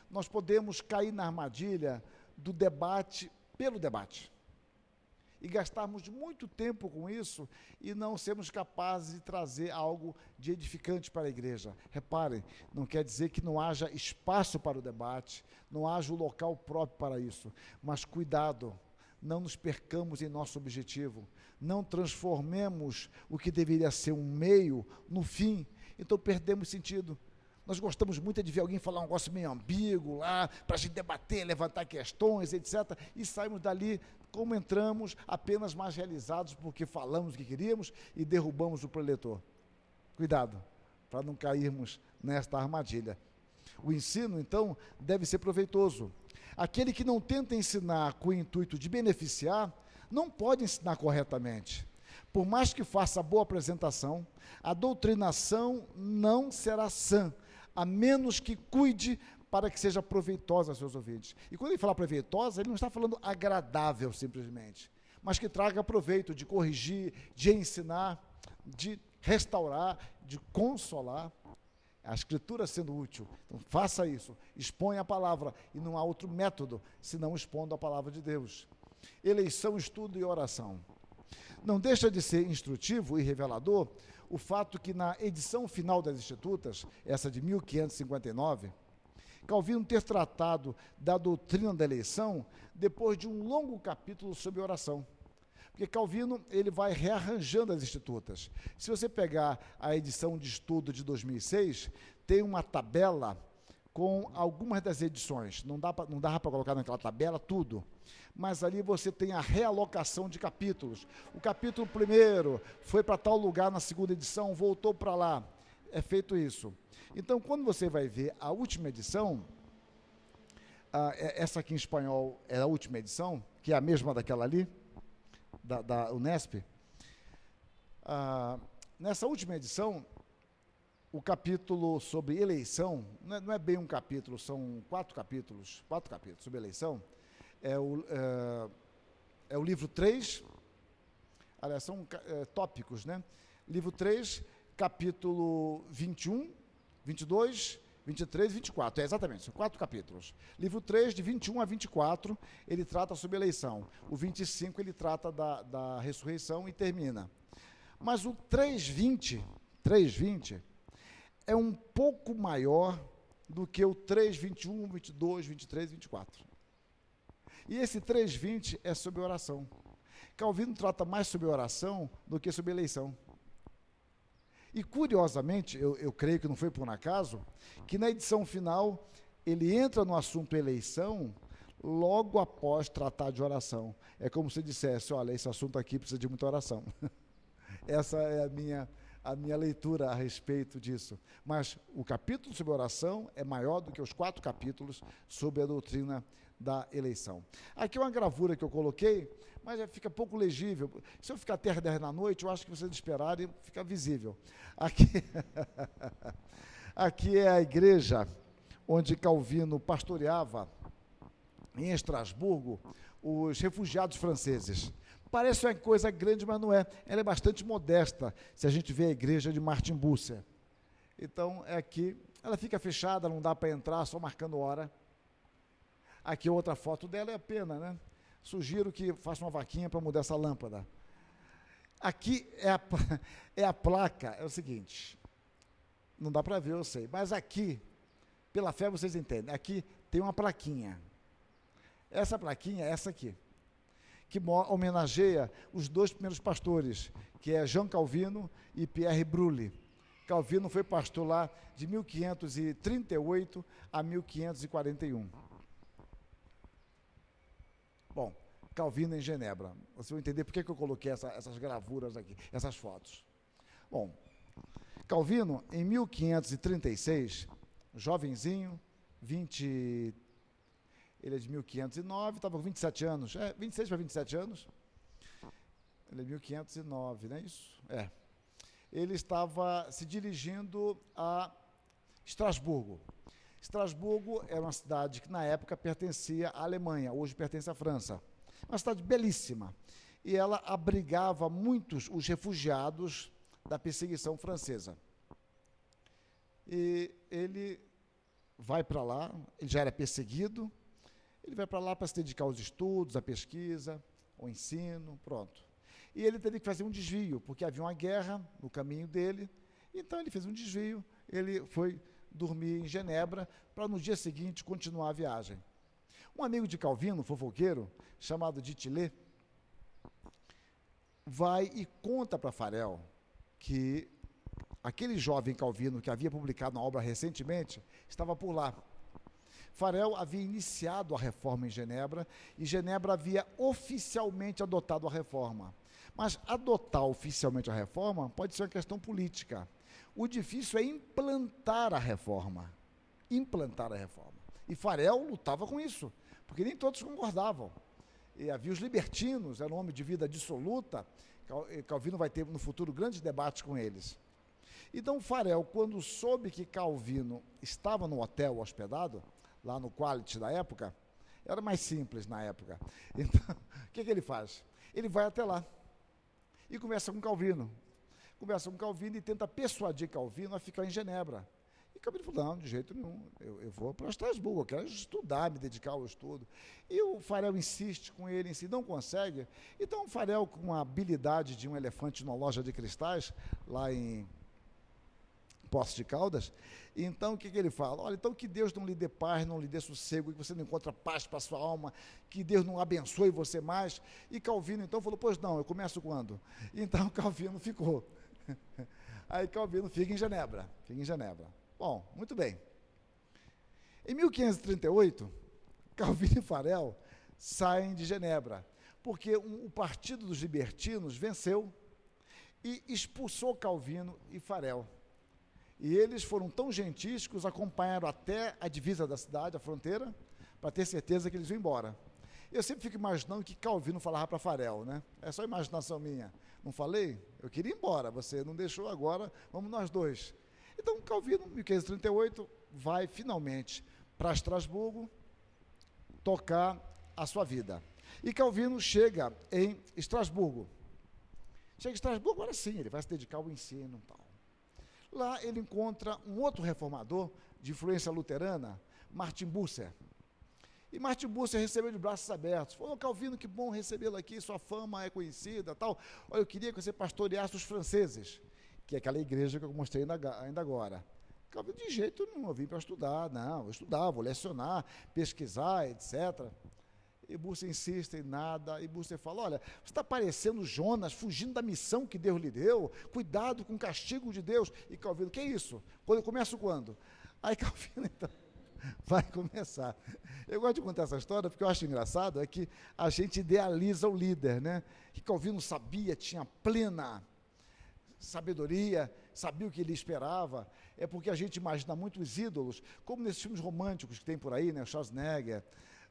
nós podemos cair na armadilha do debate pelo debate. e gastarmos muito tempo com isso e não sermos capazes de trazer algo de edificante para a igreja. Reparem, não quer dizer que não haja espaço para o debate, não haja um local próprio para isso, mas cuidado, não nos percamos em nosso objetivo, não transformemos o que deveria ser um meio no fim, então perdemos sentido. Nós gostamos muito de ver alguém falar um negócio meio ambíguo lá, para a gente debater, levantar questões, etc. E saímos dali como entramos, apenas mais realizados porque falamos o que queríamos e derrubamos o preletor. Cuidado, para não cairmos nesta armadilha. O ensino, então, deve ser proveitoso. Aquele que não tenta ensinar com o intuito de beneficiar, não pode ensinar corretamente. Por mais que faça boa apresentação, a doutrinação não será sã, a menos que cuide para que seja proveitosa aos seus ouvintes. E quando ele fala proveitosa, ele não está falando agradável simplesmente, mas que traga proveito de corrigir, de ensinar, de restaurar, de consolar. A Escritura sendo útil. Então faça isso, exponha a palavra, e não há outro método, senão expondo a palavra de Deus. Eleição, estudo e oração. Não deixa de ser instrutivo e revelador o fato que na edição final das Institutas, essa de 1559, Calvino ter tratado da doutrina da eleição depois de um longo capítulo sobre oração. Porque Calvino, ele vai rearranjando as Institutas. Se você pegar a edição de estudo de 2006, tem uma tabela com algumas das edições. Não dava para colocar naquela tabela tudo. Mas ali você tem a realocação de capítulos. O capítulo 1º foi para tal lugar na segunda edição, voltou para lá. É feito isso. Então, quando você vai ver a última edição, essa aqui em espanhol é a última edição, que é a mesma daquela ali, da Unesp, nessa última edição, o capítulo sobre eleição, não é bem um capítulo, são 4 capítulos sobre eleição, é o livro 3, aliás, são tópicos, né? Livro 3, capítulo 21, 22, 23 e 24, exatamente, são 4 capítulos. Livro 3, de 21 a 24, ele trata sobre eleição. O 25, ele trata da ressurreição e termina. Mas o 3:20 é um pouco maior do que o 3:21, 22, 23 e 24. E esse 3:20 é sobre oração. Calvino trata mais sobre oração do que sobre eleição. E, curiosamente, eu creio que não foi por um acaso, que na edição final, ele entra no assunto eleição logo após tratar de oração. É como se dissesse, olha, esse assunto aqui precisa de muita oração. Essa é a minha leitura a respeito disso. Mas o capítulo sobre oração é maior do que os 4 capítulos sobre a doutrina da eleição. Aqui é uma gravura que eu coloquei, mas fica pouco legível. Se eu ficar até 10 da noite, eu acho que vocês esperarem, fica visível. Aqui é a igreja onde Calvino pastoreava, em Estrasburgo, os refugiados franceses. Parece uma coisa grande, mas não é. Ela é bastante modesta, se a gente vê a igreja de Martin Bucer. Então, é aqui. Ela fica fechada, não dá para entrar, só marcando hora. Aqui outra foto dela, é a pena, né? Sugiro que faça uma vaquinha para mudar essa lâmpada. Aqui é a placa, é o seguinte, não dá para ver, eu sei, mas aqui, pela fé vocês entendem, aqui tem uma plaquinha. Essa plaquinha é essa aqui, que homenageia os 2 primeiros pastores, que é Jean Calvino e Pierre Brulé. Calvino foi pastor lá de 1538 a 1541. Bom, Calvino em Genebra. Você vai entender por que eu coloquei essas gravuras aqui, essas fotos. Bom, Calvino, em 1536, jovenzinho, ele é de 1509, estava com 27 anos, 26 para 27 anos, ele é 1509, não é isso? Ele estava se dirigindo a Estrasburgo. Estrasburgo era uma cidade que na época pertencia à Alemanha, hoje pertence à França. Uma cidade belíssima. E ela abrigava muitos os refugiados da perseguição francesa. E ele vai para lá, ele já era perseguido, ele vai para lá para se dedicar aos estudos, à pesquisa, o ensino, pronto. E ele teve que fazer um desvio, porque havia uma guerra no caminho dele, então ele fez um desvio, ele foi dormir em Genebra, para no dia seguinte continuar a viagem. Um amigo de Calvino, fofoqueiro, chamado Ditillet, vai e conta para Farel que aquele jovem Calvino que havia publicado uma obra recentemente estava por lá. Farel havia iniciado a reforma em Genebra e Genebra havia oficialmente adotado a reforma. Mas adotar oficialmente a reforma pode ser uma questão política. O difícil é implantar a reforma. Implantar a reforma. E Farel lutava com isso, porque nem todos concordavam. E havia os libertinos, era um homem de vida dissoluta. Calvino vai ter no futuro grandes debates com eles. Então Farel, quando soube que Calvino estava no hotel hospedado, lá no Quality da época, era mais simples na época. Então, o que ele faz? Ele vai até lá e conversa com Calvino. Conversa com Calvino e tenta persuadir Calvino a ficar em Genebra. E Calvino falou, não, de jeito nenhum, eu vou para Estrasburgo, eu quero estudar, me dedicar ao estudo. E o Farel insiste com ele, não consegue. Então o Farel, com a habilidade de um elefante numa loja de cristais, lá em Poços de Caldas, então o que ele fala? Olha, então que Deus não lhe dê paz, não lhe dê sossego, que você não encontre paz para a sua alma, que Deus não abençoe você mais. E Calvino então falou, pois não, eu começo quando? Então Calvino ficou. Aí Calvino fica em Genebra. Bom, muito bem. Em 1538, Calvino e Farel saem de Genebra, porque o partido dos libertinos venceu e expulsou Calvino e Farel. E eles foram tão gentis que os acompanharam até a divisa da cidade, a fronteira, para ter certeza que eles iam embora. Eu sempre fico imaginando que Calvino falava para Farel, né? É só imaginação minha. Não falei? Eu queria ir embora, você não deixou agora, vamos nós dois. Então, Calvino, em 1538, vai finalmente para Estrasburgo tocar a sua vida. E Calvino chega em Estrasburgo. Chega em Estrasburgo, agora sim, ele vai se dedicar ao ensino e tal. Lá ele encontra um outro reformador de influência luterana, Martin Bucer. E Martin Bucer recebeu de braços abertos. Falou, Calvino, que bom recebê-lo aqui, sua fama é conhecida, tal. Olha, eu queria que você pastoreasse os franceses, que é aquela igreja que eu mostrei ainda agora. Calvino, de jeito nenhum, eu vim para estudar, não, vou estudar, vou lecionar, pesquisar, etc. E Bucer insiste em nada, e Bucer fala, olha, você está parecendo Jonas, fugindo da missão que Deus lhe deu, cuidado com o castigo de Deus. E Calvino, que é isso? Quando eu começo quando? Aí Calvino, então, vai começar. Eu gosto de contar essa história, porque eu acho engraçado, é que a gente idealiza o líder, né? Que Calvino sabia, tinha plena sabedoria, sabia o que ele esperava, é porque a gente imagina muitos ídolos, como nesses filmes românticos que tem por aí, né? Schwarzenegger,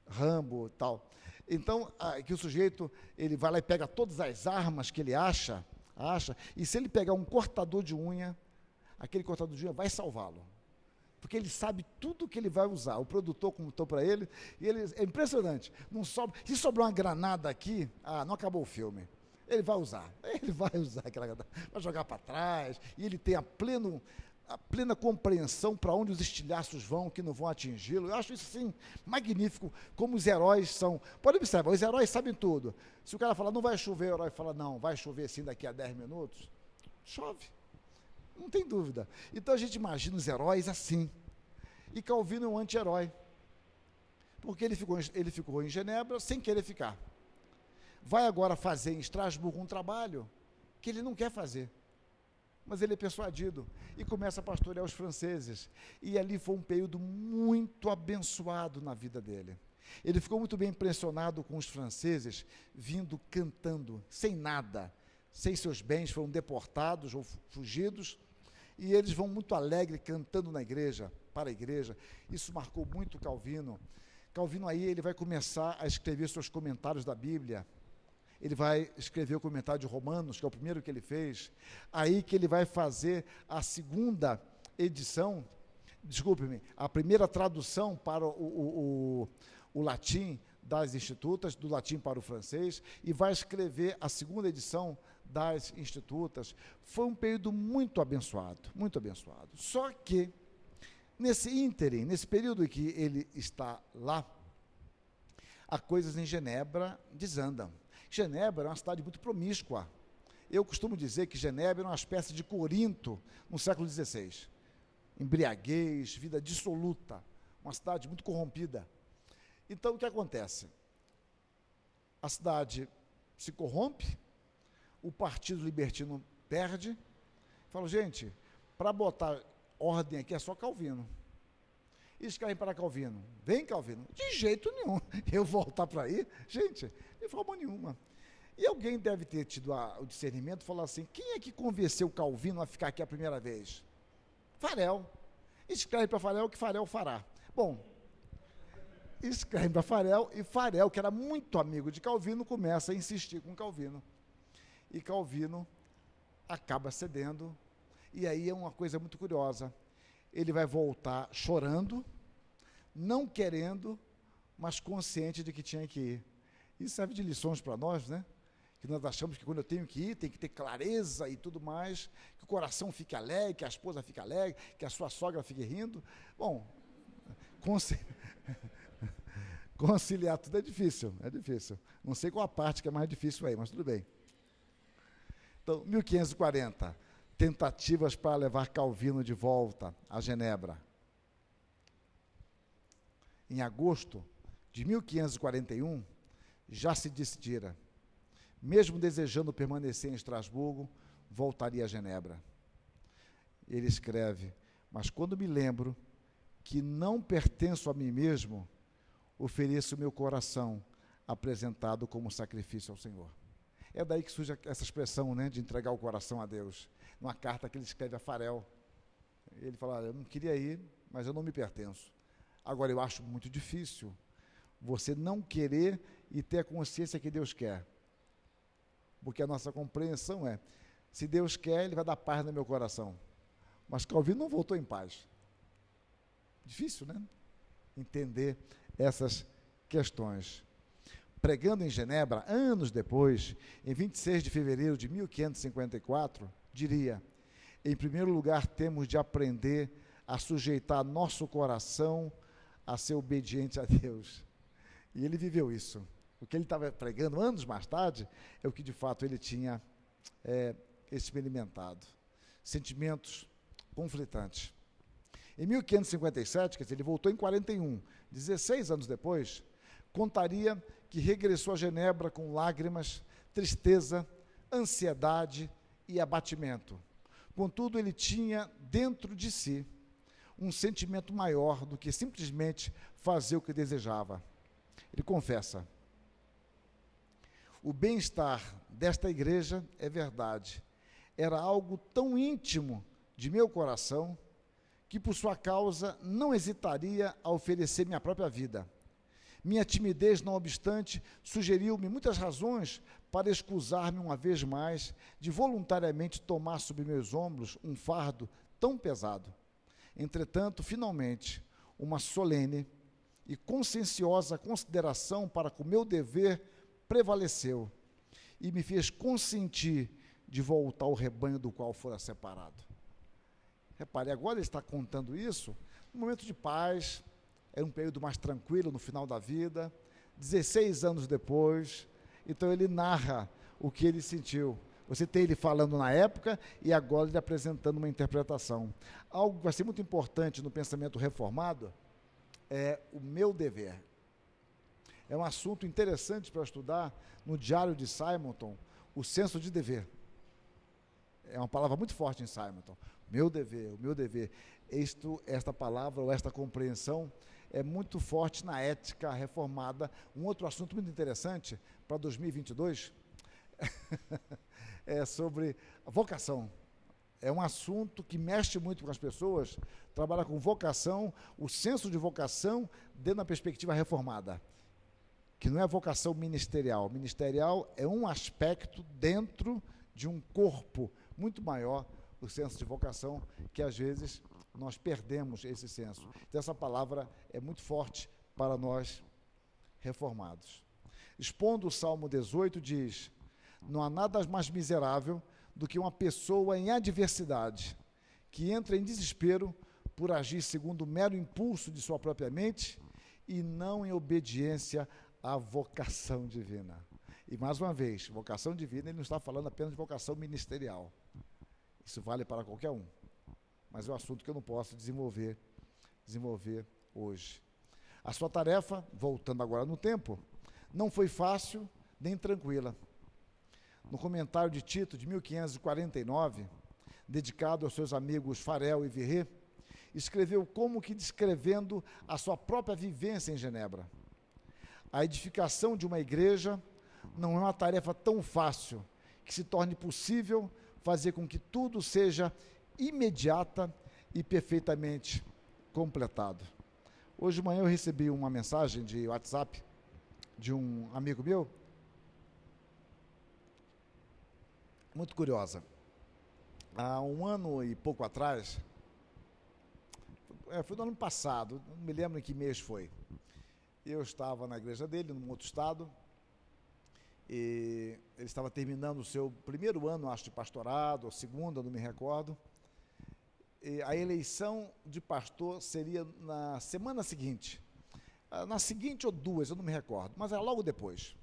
Rambo e tal. Então, que o sujeito, ele vai lá e pega todas as armas que ele acha, e se ele pegar um cortador de unha, aquele cortador de unha vai salvá-lo. Porque ele sabe tudo que ele vai usar. O produtor contou para ele, e ele, é impressionante. Não sobra, se sobrar uma granada aqui, não acabou o filme. Ele vai usar aquela granada, vai jogar para trás, e ele tem a plena compreensão para onde os estilhaços vão, que não vão atingi-lo. Eu acho isso, sim, magnífico, como os heróis são. Pode observar, os heróis sabem tudo. Se o cara falar, não vai chover, o herói fala, não, vai chover sim daqui a 10 minutos, chove. Não tem dúvida. Então a gente imagina os heróis assim. E Calvino é um anti-herói. Porque ele ficou em Genebra sem querer ficar. Vai agora fazer em Estrasburgo um trabalho que ele não quer fazer. Mas ele é persuadido e começa a pastorear os franceses. E ali foi um período muito abençoado na vida dele. Ele ficou muito bem impressionado com os franceses vindo cantando, sem nada, sem seus bens, foram deportados ou fugidos, e eles vão muito alegre cantando na igreja, para a igreja. Isso marcou muito Calvino. Calvino aí ele vai começar a escrever seus comentários da Bíblia. Ele vai escrever o comentário de Romanos, que é o primeiro que ele fez. Aí que ele vai fazer a segunda edição, a primeira tradução para o latim das Institutas, do latim para o francês, e vai escrever a segunda edição das Institutas. Foi um período muito abençoado, muito abençoado. Só que, nesse ínterim, nesse período em que ele está lá, as coisas em Genebra desandam. Genebra era uma cidade muito promíscua. Eu costumo dizer que Genebra era uma espécie de Corinto no século XVI. Embriaguez, vida dissoluta, uma cidade muito corrompida. Então, o que acontece? A cidade se corrompe, o partido libertino perde. Fala, gente, para botar ordem aqui é só Calvino. Eles querem para Calvino. Vem, Calvino. De jeito nenhum. Eu voltar para aí? Gente, de forma nenhuma. E alguém deve ter tido o discernimento e falar assim, quem é que convenceu Calvino a ficar aqui a primeira vez? Farel. Escreve para Farel o que Farel fará. Bom, escreve para Farel, e Farel, que era muito amigo de Calvino, começa a insistir com Calvino. E Calvino acaba cedendo, e aí é uma coisa muito curiosa. Ele vai voltar chorando, não querendo, mas consciente de que tinha que ir. Isso serve de lições para nós, né? Que nós achamos que quando eu tenho que ir, tem que ter clareza e tudo mais, que o coração fique alegre, que a esposa fique alegre, que a sua sogra fique rindo. Bom, conciliar tudo é difícil. Não sei qual a parte que é mais difícil aí, mas tudo bem. Então, 1540, tentativas para levar Calvino de volta a Genebra. Em agosto de 1541, já se decidira, mesmo desejando permanecer em Estrasburgo, voltaria a Genebra. Ele escreve, mas quando me lembro que não pertenço a mim mesmo, ofereço meu coração apresentado como sacrifício ao Senhor. É daí que surge essa expressão, né, de entregar o coração a Deus. Numa carta que ele escreve a Farel. Ele fala, eu não queria ir, mas eu não me pertenço. Agora, eu acho muito difícil você não querer e ter a consciência que Deus quer. Porque a nossa compreensão é, se Deus quer, Ele vai dar paz no meu coração. Mas Calvino não voltou em paz. Difícil, né? Entender essas questões. Pregando em Genebra, anos depois, em 26 de fevereiro de 1554, diria, em primeiro lugar, temos de aprender a sujeitar nosso coração a ser obediente a Deus. E ele viveu isso. O que ele estava pregando anos mais tarde é o que de fato ele tinha experimentado. Sentimentos conflitantes. Em 1557, quer dizer, ele voltou em 41, 16 anos depois, contaria que regressou a Genebra com lágrimas, tristeza, ansiedade e abatimento. Contudo, ele tinha dentro de si um sentimento maior do que simplesmente fazer o que desejava. Ele confessa, o bem-estar desta igreja é verdade, era algo tão íntimo de meu coração, que por sua causa não hesitaria a oferecer minha própria vida. Minha timidez, não obstante, sugeriu-me muitas razões para excusar-me uma vez mais de voluntariamente tomar sobre meus ombros um fardo tão pesado. Entretanto, finalmente, uma solene e conscienciosa consideração para com o meu dever prevaleceu e me fez consentir de voltar ao rebanho do qual fora separado. Repare, agora ele está contando isso num momento de paz, era um período mais tranquilo no final da vida, 16 anos depois, então ele narra o que ele sentiu. Você tem ele falando na época e agora ele apresentando uma interpretação. Algo que vai ser muito importante no pensamento reformado é o meu dever. É um assunto interessante para estudar no Diário de Simonton, o senso de dever. É uma palavra muito forte em Simonton. Meu dever, o meu dever. Esta palavra ou esta compreensão é muito forte na ética reformada. Um outro assunto muito interessante para 2022 é sobre a vocação. É um assunto que mexe muito com as pessoas, trabalha com vocação, o senso de vocação dentro da perspectiva reformada, que não é vocação ministerial. Ministerial é um aspecto dentro de um corpo muito maior, o senso de vocação, que às vezes nós perdemos esse senso. Então essa palavra é muito forte para nós reformados. Expondo o Salmo 18, diz, não há nada mais miserável do que uma pessoa em adversidade, que entra em desespero por agir segundo o mero impulso de sua própria mente e não em obediência à vocação divina. E, mais uma vez, vocação divina, ele não está falando apenas de vocação ministerial. Isso vale para qualquer um. Mas é um assunto que eu não posso desenvolver hoje. A sua tarefa, voltando agora no tempo, não foi fácil nem tranquila. No comentário de Tito, de 1549, dedicado aos seus amigos Farel e Virré, escreveu como que descrevendo a sua própria vivência em Genebra. A edificação de uma igreja não é uma tarefa tão fácil que se torne possível fazer com que tudo seja imediata e perfeitamente completado. Hoje de manhã eu recebi uma mensagem de WhatsApp de um amigo meu, muito curiosa. Há um ano e pouco atrás, foi no ano passado, não me lembro em que mês foi, eu estava na igreja dele, num outro estado, e ele estava terminando o seu primeiro ano, acho, de pastorado, ou segundo, eu não me recordo, e a eleição de pastor seria na semana seguinte, na seguinte ou duas, eu não me recordo, mas era logo depois.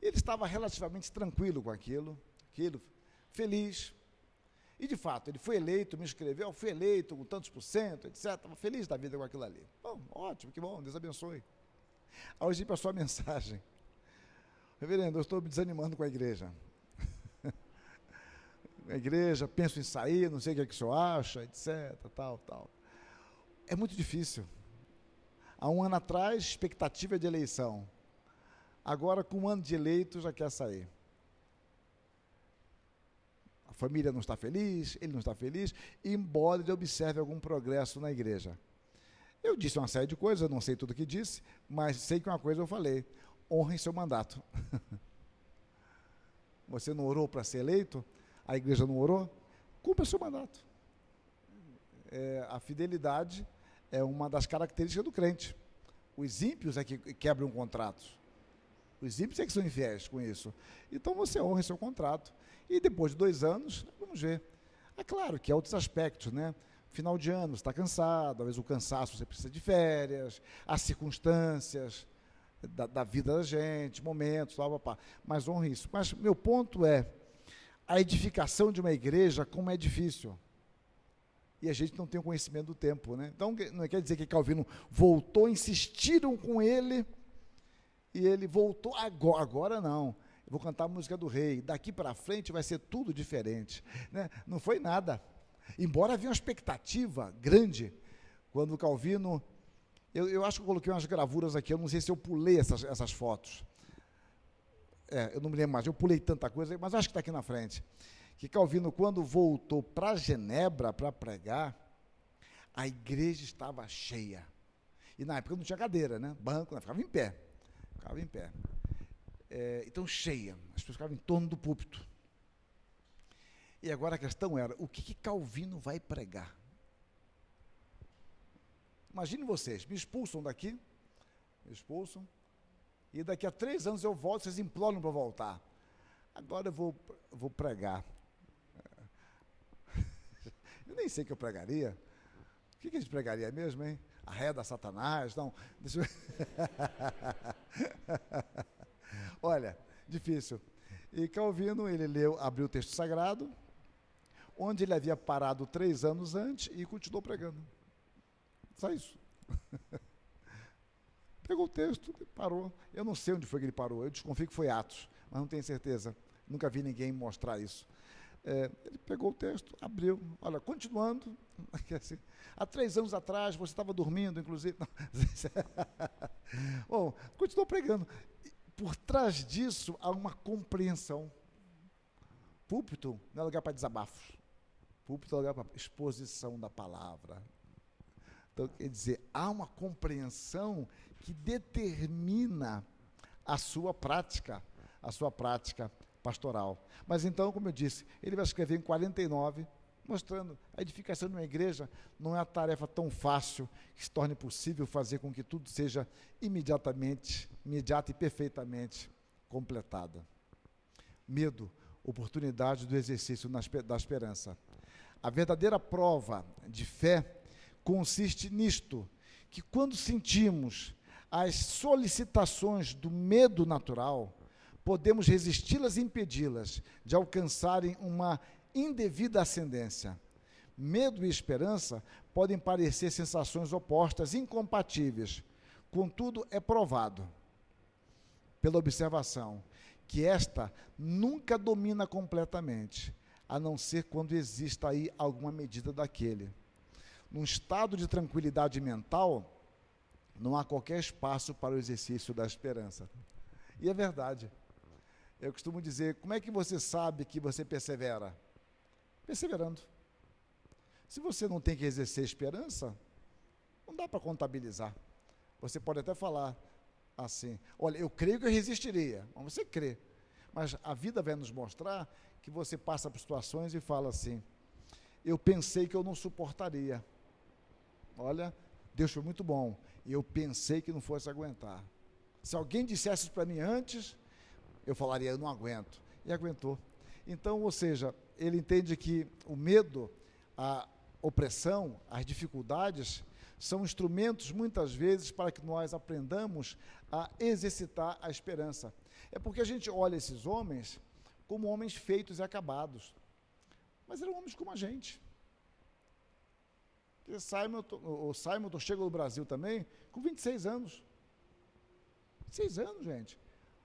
Ele estava relativamente tranquilo com aquilo, feliz, e de fato, ele foi eleito, me escreveu, fui eleito com tantos por cento, etc, estava feliz da vida com aquilo ali. Bom, ótimo, que bom, Deus abençoe. Aí hoje passou a mensagem: reverendo, eu estou me desanimando com a igreja. A igreja, penso em sair, não sei o que é que o senhor acha, etc, tal. É muito difícil. Há um ano atrás, expectativa de eleição. Agora, com um ano de eleito, já quer sair. A família não está feliz, ele não está feliz, embora ele observe algum progresso na igreja. Eu disse uma série de coisas, eu não sei tudo o que disse, mas sei que uma coisa eu falei: honrem seu mandato. Você não orou para ser eleito? A igreja não orou? Cumpra seu mandato. A fidelidade é uma das características do crente. Os ímpios é que quebram contratos. Os ímpios é que são infiéis com isso. Então você honra seu contrato. E depois de 2 anos, vamos ver. É claro que há outros aspectos, né? Final de ano, você está cansado, às vezes o cansaço, você precisa de férias, as circunstâncias da vida da gente, momentos, mas honre isso. Mas meu ponto é, a edificação de uma igreja, como é difícil. E a gente não tem o conhecimento do tempo, né? Então, não quer dizer que Calvino voltou, insistiram com ele, e ele voltou, agora não. Eu vou cantar a música do rei, daqui para frente vai ser tudo diferente, né? Não foi nada. Embora havia uma expectativa grande, quando Calvino, eu acho que eu coloquei umas gravuras aqui, eu não sei se eu pulei essas fotos. Eu não me lembro mais, eu pulei tanta coisa, mas acho que está aqui na frente. Que Calvino, quando voltou para Genebra para pregar, a igreja estava cheia. E na época não tinha cadeira, né? Banco, né? Ficava em pé. Então, cheia. As pessoas ficavam em torno do púlpito. E agora a questão era, o que Calvino vai pregar? Imaginem vocês, me expulsam daqui, e daqui a 3 anos eu volto, vocês imploram para voltar. Agora eu vou pregar. Eu nem sei o que eu pregaria. O que a gente pregaria mesmo, hein? Arreda Satanás? Não, deixa eu... Olha, difícil. E Calvino, ele abriu o texto sagrado, onde ele havia parado 3 anos antes e continuou pregando. Só isso. Pegou o texto, parou. Eu não sei onde foi que ele parou, eu desconfio que foi Atos, mas não tenho certeza. Nunca vi ninguém mostrar isso. Ele pegou o texto, abriu, olha, continuando, assim, há 3 anos atrás você estava dormindo, inclusive. Bom, continuou pregando. Por trás disso há uma compreensão. Púlpito não é lugar para desabafos. Púlpito é lugar para exposição da palavra. Então, quer dizer, há uma compreensão que determina a sua prática pastoral. Mas então, como eu disse, ele vai escrever em 49, mostrando a edificação de uma igreja não é uma tarefa tão fácil que se torne possível fazer com que tudo seja imediata e perfeitamente completada. Medo, oportunidade do exercício da esperança. A verdadeira prova de fé consiste nisto, que quando sentimos as solicitações do medo natural, podemos resisti-las e impedi-las de alcançarem uma indevida ascendência. Medo e esperança podem parecer sensações opostas, incompatíveis. Contudo, é provado, pela observação, que esta nunca domina completamente, a não ser quando exista aí alguma medida daquele. Num estado de tranquilidade mental, não há qualquer espaço para o exercício da esperança. E é verdade. Eu costumo dizer, como é que você sabe que você persevera? Perseverando. Se você não tem que exercer esperança, não dá para contabilizar. Você pode até falar assim, olha, eu creio que eu resistiria, mas você crê. Mas a vida vai nos mostrar que você passa por situações e fala assim, eu pensei que eu não suportaria. Olha, Deus foi muito bom, e eu pensei que não fosse aguentar. Se alguém dissesse isso para mim antes, eu falaria, eu não aguento. E aguentou. Então, ou seja, ele entende que o medo, a opressão, as dificuldades, são instrumentos, muitas vezes, para que nós aprendamos a exercitar a esperança. É porque a gente olha esses homens como homens feitos e acabados. Mas eram homens como a gente. O Simon chega no Brasil também com 26 anos. 26 anos, gente.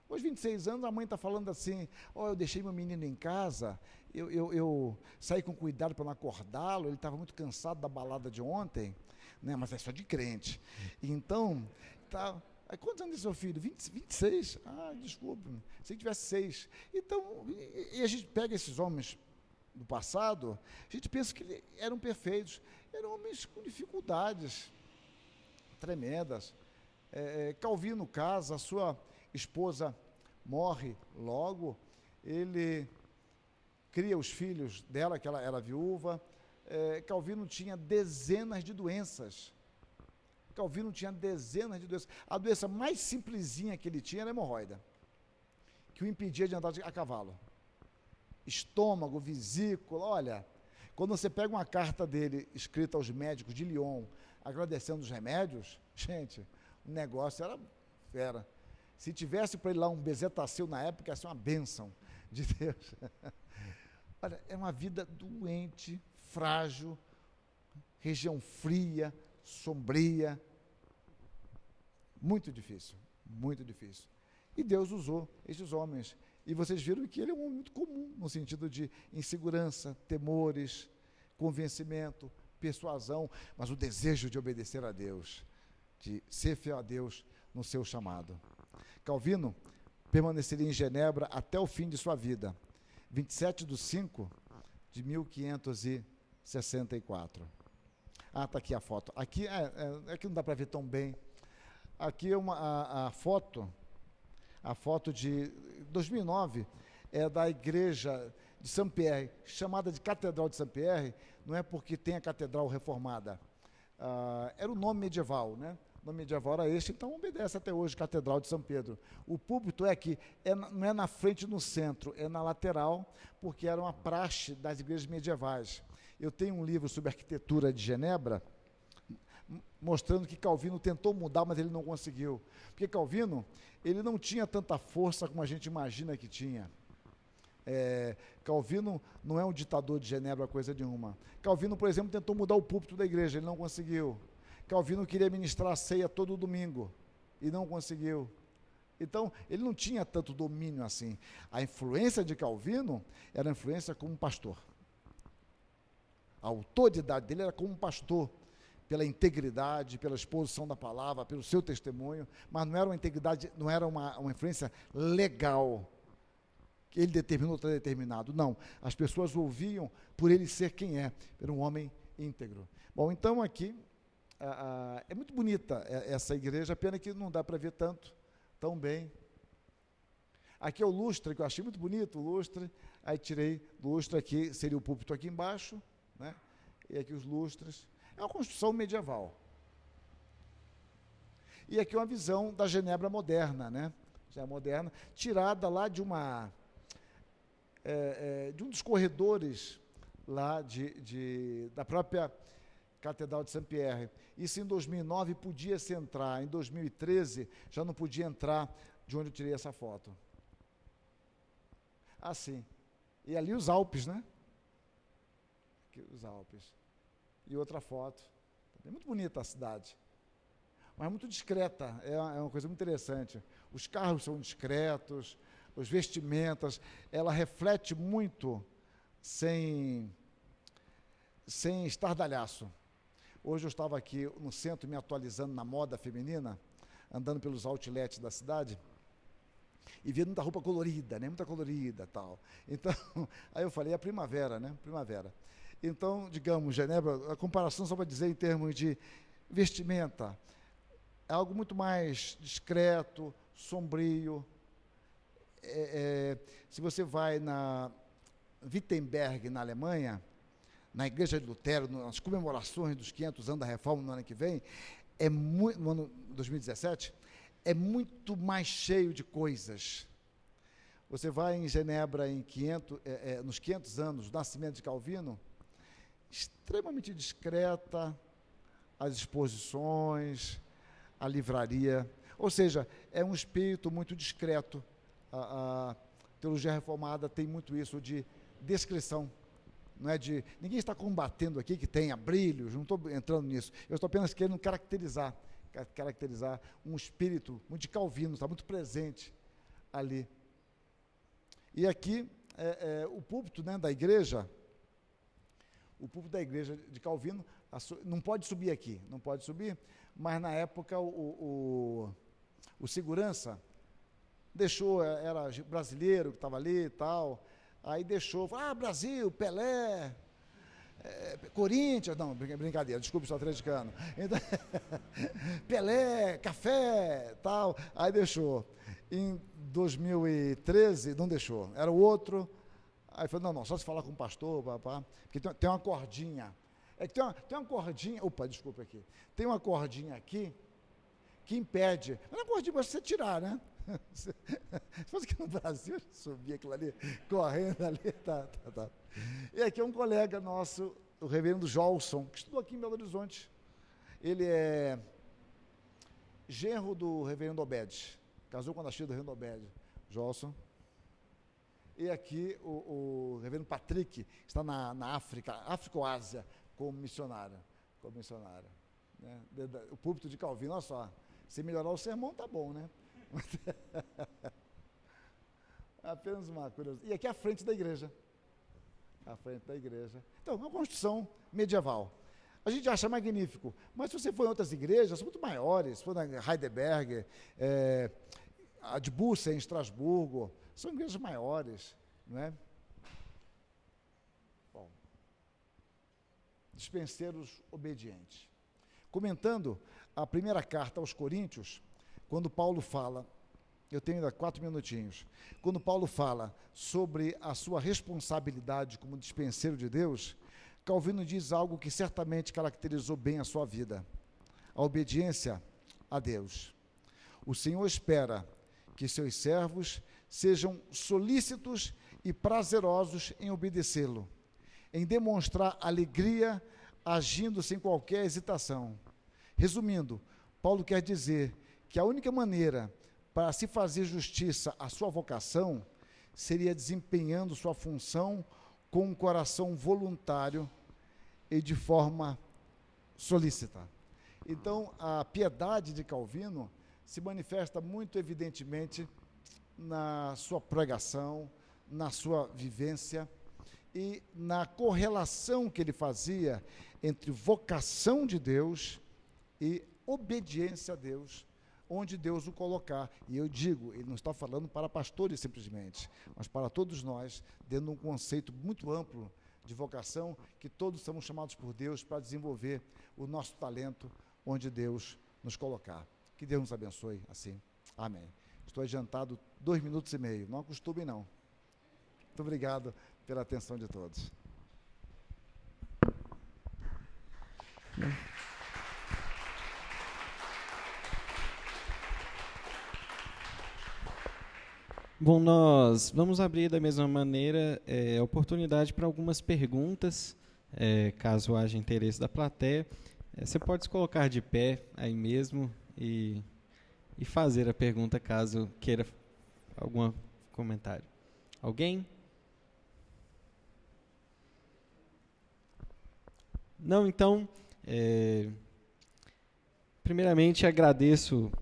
Hoje, 26 anos, a mãe está falando assim, eu deixei meu menino em casa, eu saí com cuidado para não acordá-lo, ele estava muito cansado da balada de ontem, né, mas é só de crente. Então, quantos anos é seu filho? 26? Desculpe, se ele tivesse 6. Então, e a gente pega esses homens do passado, a gente pensa que eram perfeitos, eram homens com dificuldades tremendas. Calvino casa, a sua esposa morre logo, ele cria os filhos dela, que ela era viúva. Calvino tinha dezenas de doenças. A doença mais simplesinha que ele tinha era a hemorroida, que o impedia de andar a cavalo. Estômago, vesícula, olha, quando você pega uma carta dele, escrita aos médicos de Lyon, agradecendo os remédios, gente, o negócio era fera. Se tivesse para ele lá um bezetacil na época, ia ser uma bênção de Deus. Olha, é uma vida doente, frágil, região fria, sombria, muito difícil, muito difícil. E Deus usou esses homens. E vocês viram que ele é um homem muito comum, no sentido de insegurança, temores, convencimento, persuasão, mas o desejo de obedecer a Deus, de ser fiel a Deus no seu chamado. Calvino permaneceria em Genebra até o fim de sua vida, 27/5 de 1564. Está aqui a foto. Aqui aqui não dá para ver tão bem. Aqui é a foto de 2009, é da igreja de Saint-Pierre, chamada de Catedral de Saint-Pierre, não é porque tem a catedral reformada. Era o nome medieval, né? O nome medieval era este, então obedece até hoje, Catedral de São Pedro. O púlpito não é na frente no centro, é na lateral, porque era uma praxe das igrejas medievais. Eu tenho um livro sobre arquitetura de Genebra, mostrando que Calvino tentou mudar, mas ele não conseguiu. Porque Calvino, ele não tinha tanta força como a gente imagina que tinha. Calvino não é um ditador de Genebra, coisa nenhuma. Calvino, por exemplo, tentou mudar o púlpito da igreja, ele não conseguiu. Calvino queria ministrar a ceia todo domingo, e não conseguiu. Então, ele não tinha tanto domínio assim. A influência de Calvino era a influência como pastor. A autoridade dele era como pastor, pela integridade, pela exposição da palavra, pelo seu testemunho, mas não era uma integridade, não era uma influência legal, que ele determinou, está determinado. Não, as pessoas ouviam por ele ser quem é, era um homem íntegro. Bom, então aqui, é muito bonita essa igreja, pena que não dá para ver tão bem. Aqui é o lustre, que eu achei muito bonito, o lustre, aí tirei do lustre aqui, seria o púlpito aqui embaixo, né? E aqui os lustres. É uma construção medieval. E aqui uma visão da Genebra moderna, né? Já moderna, tirada lá de um dos corredores lá da própria Catedral de Saint-Pierre. Isso em 2009 podia-se entrar, em 2013 já não podia entrar de onde eu tirei essa foto. Assim. E ali os Alpes, né? Aqui, os Alpes. E outra foto. É muito bonita a cidade. Mas muito discreta. É uma coisa muito interessante. Os carros são discretos, as vestimentas. Ela reflete muito sem estardalhaço. Hoje eu estava aqui no centro me atualizando na moda feminina, andando pelos outlets da cidade, e vendo muita roupa colorida, né? Muita colorida, tal. Então, aí eu falei, é primavera, né? Primavera. Então, digamos, Genebra, a comparação só para dizer em termos de vestimenta, é algo muito mais discreto, sombrio. Se você vai na Wittenberg, na Alemanha, na Igreja de Lutero, nas comemorações dos 500 anos da Reforma no ano que vem, no ano 2017, é muito mais cheio de coisas. Você vai em Genebra nos 500 anos do nascimento de Calvino, extremamente discreta, as exposições, a livraria, ou seja, é um espírito muito discreto. A teologia reformada tem muito isso de descrição. Não é ninguém está combatendo aqui que tenha brilhos, não estou entrando nisso. Eu estou apenas querendo caracterizar um espírito muito de Calvino, está muito presente ali. E aqui, o púlpito, né, da igreja, o púlpito da igreja de Calvino, não pode subir aqui, não pode subir, mas na época o segurança deixou, era brasileiro que estava ali e tal. Aí deixou, Brasil, Pelé, Corinthians, não, brincadeira, desculpe, estou atleticano. Então, Pelé, café, tal, aí deixou. Em 2013, não deixou, era o outro. Aí falou, não, só se falar com o pastor, papá, porque tem uma cordinha. Tem uma cordinha, desculpa aqui. Tem uma cordinha aqui que impede, mas não é uma cordinha para você tirar, né? Se fosse aqui no Brasil, eu subia aquilo ali, correndo ali, tá. E aqui é um colega nosso, o reverendo Jolson, que estudou aqui em Belo Horizonte. Ele é genro do reverendo Obed, casou com a filha do reverendo Obed, Jolson. E aqui o reverendo Patrick, que está na África ou Ásia, como missionário. Né? O púlpito de Calvino, olha só, se melhorar o sermão, tá bom, né? Apenas uma curiosidade. E aqui é a frente da igreja. Então, é uma construção medieval. A gente acha magnífico, mas se você for em outras igrejas, são muito maiores. Se for na Heidelberg, a de Bussa, em Estrasburgo, são igrejas maiores, não é? Bom, dispenseiros obedientes. Comentando a primeira carta aos Coríntios, quando Paulo fala, eu tenho ainda 4 minutinhos, quando Paulo fala sobre a sua responsabilidade como dispenseiro de Deus, Calvino diz algo que certamente caracterizou bem a sua vida: a obediência a Deus. O Senhor espera que seus servos sejam solícitos e prazerosos em obedecê-lo, em demonstrar alegria, agindo sem qualquer hesitação. Resumindo, Paulo quer dizer que a única maneira para se fazer justiça à sua vocação seria desempenhando sua função com um coração voluntário e de forma solícita. Então, a piedade de Calvino se manifesta muito evidentemente na sua pregação, na sua vivência e na correlação que ele fazia entre vocação de Deus e obediência a Deus, onde Deus o colocar. E eu digo, ele não está falando para pastores simplesmente, mas para todos nós, dentro de um conceito muito amplo de vocação, que todos somos chamados por Deus para desenvolver o nosso talento onde Deus nos colocar. Que Deus nos abençoe assim. Amém. Estou adiantado 2 minutos e meio, não acostume não. Muito obrigado pela atenção de todos. Bom, nós vamos abrir da mesma maneira a oportunidade para algumas perguntas, caso haja interesse da plateia. Você pode se colocar de pé aí mesmo e fazer a pergunta, caso queira algum comentário. Alguém? Não, então, primeiramente agradeço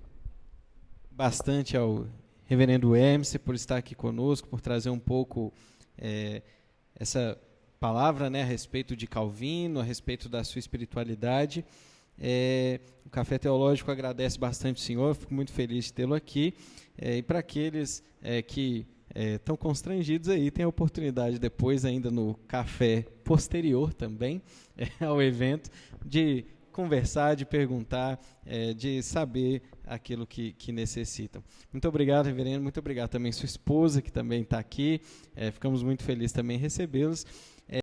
bastante ao reverendo Hermes por estar aqui conosco, por trazer um pouco essa palavra, né, a respeito de Calvino, a respeito da sua espiritualidade. O Café Teológico agradece bastante o senhor, fico muito feliz de tê-lo aqui. E para aqueles que estão constrangidos aí, tem a oportunidade depois, ainda no café posterior também ao evento, de conversar, de perguntar, de saber aquilo que necessitam. Muito obrigado, reverendo, muito obrigado também sua esposa, que também está aqui, ficamos muito felizes também em recebê-los.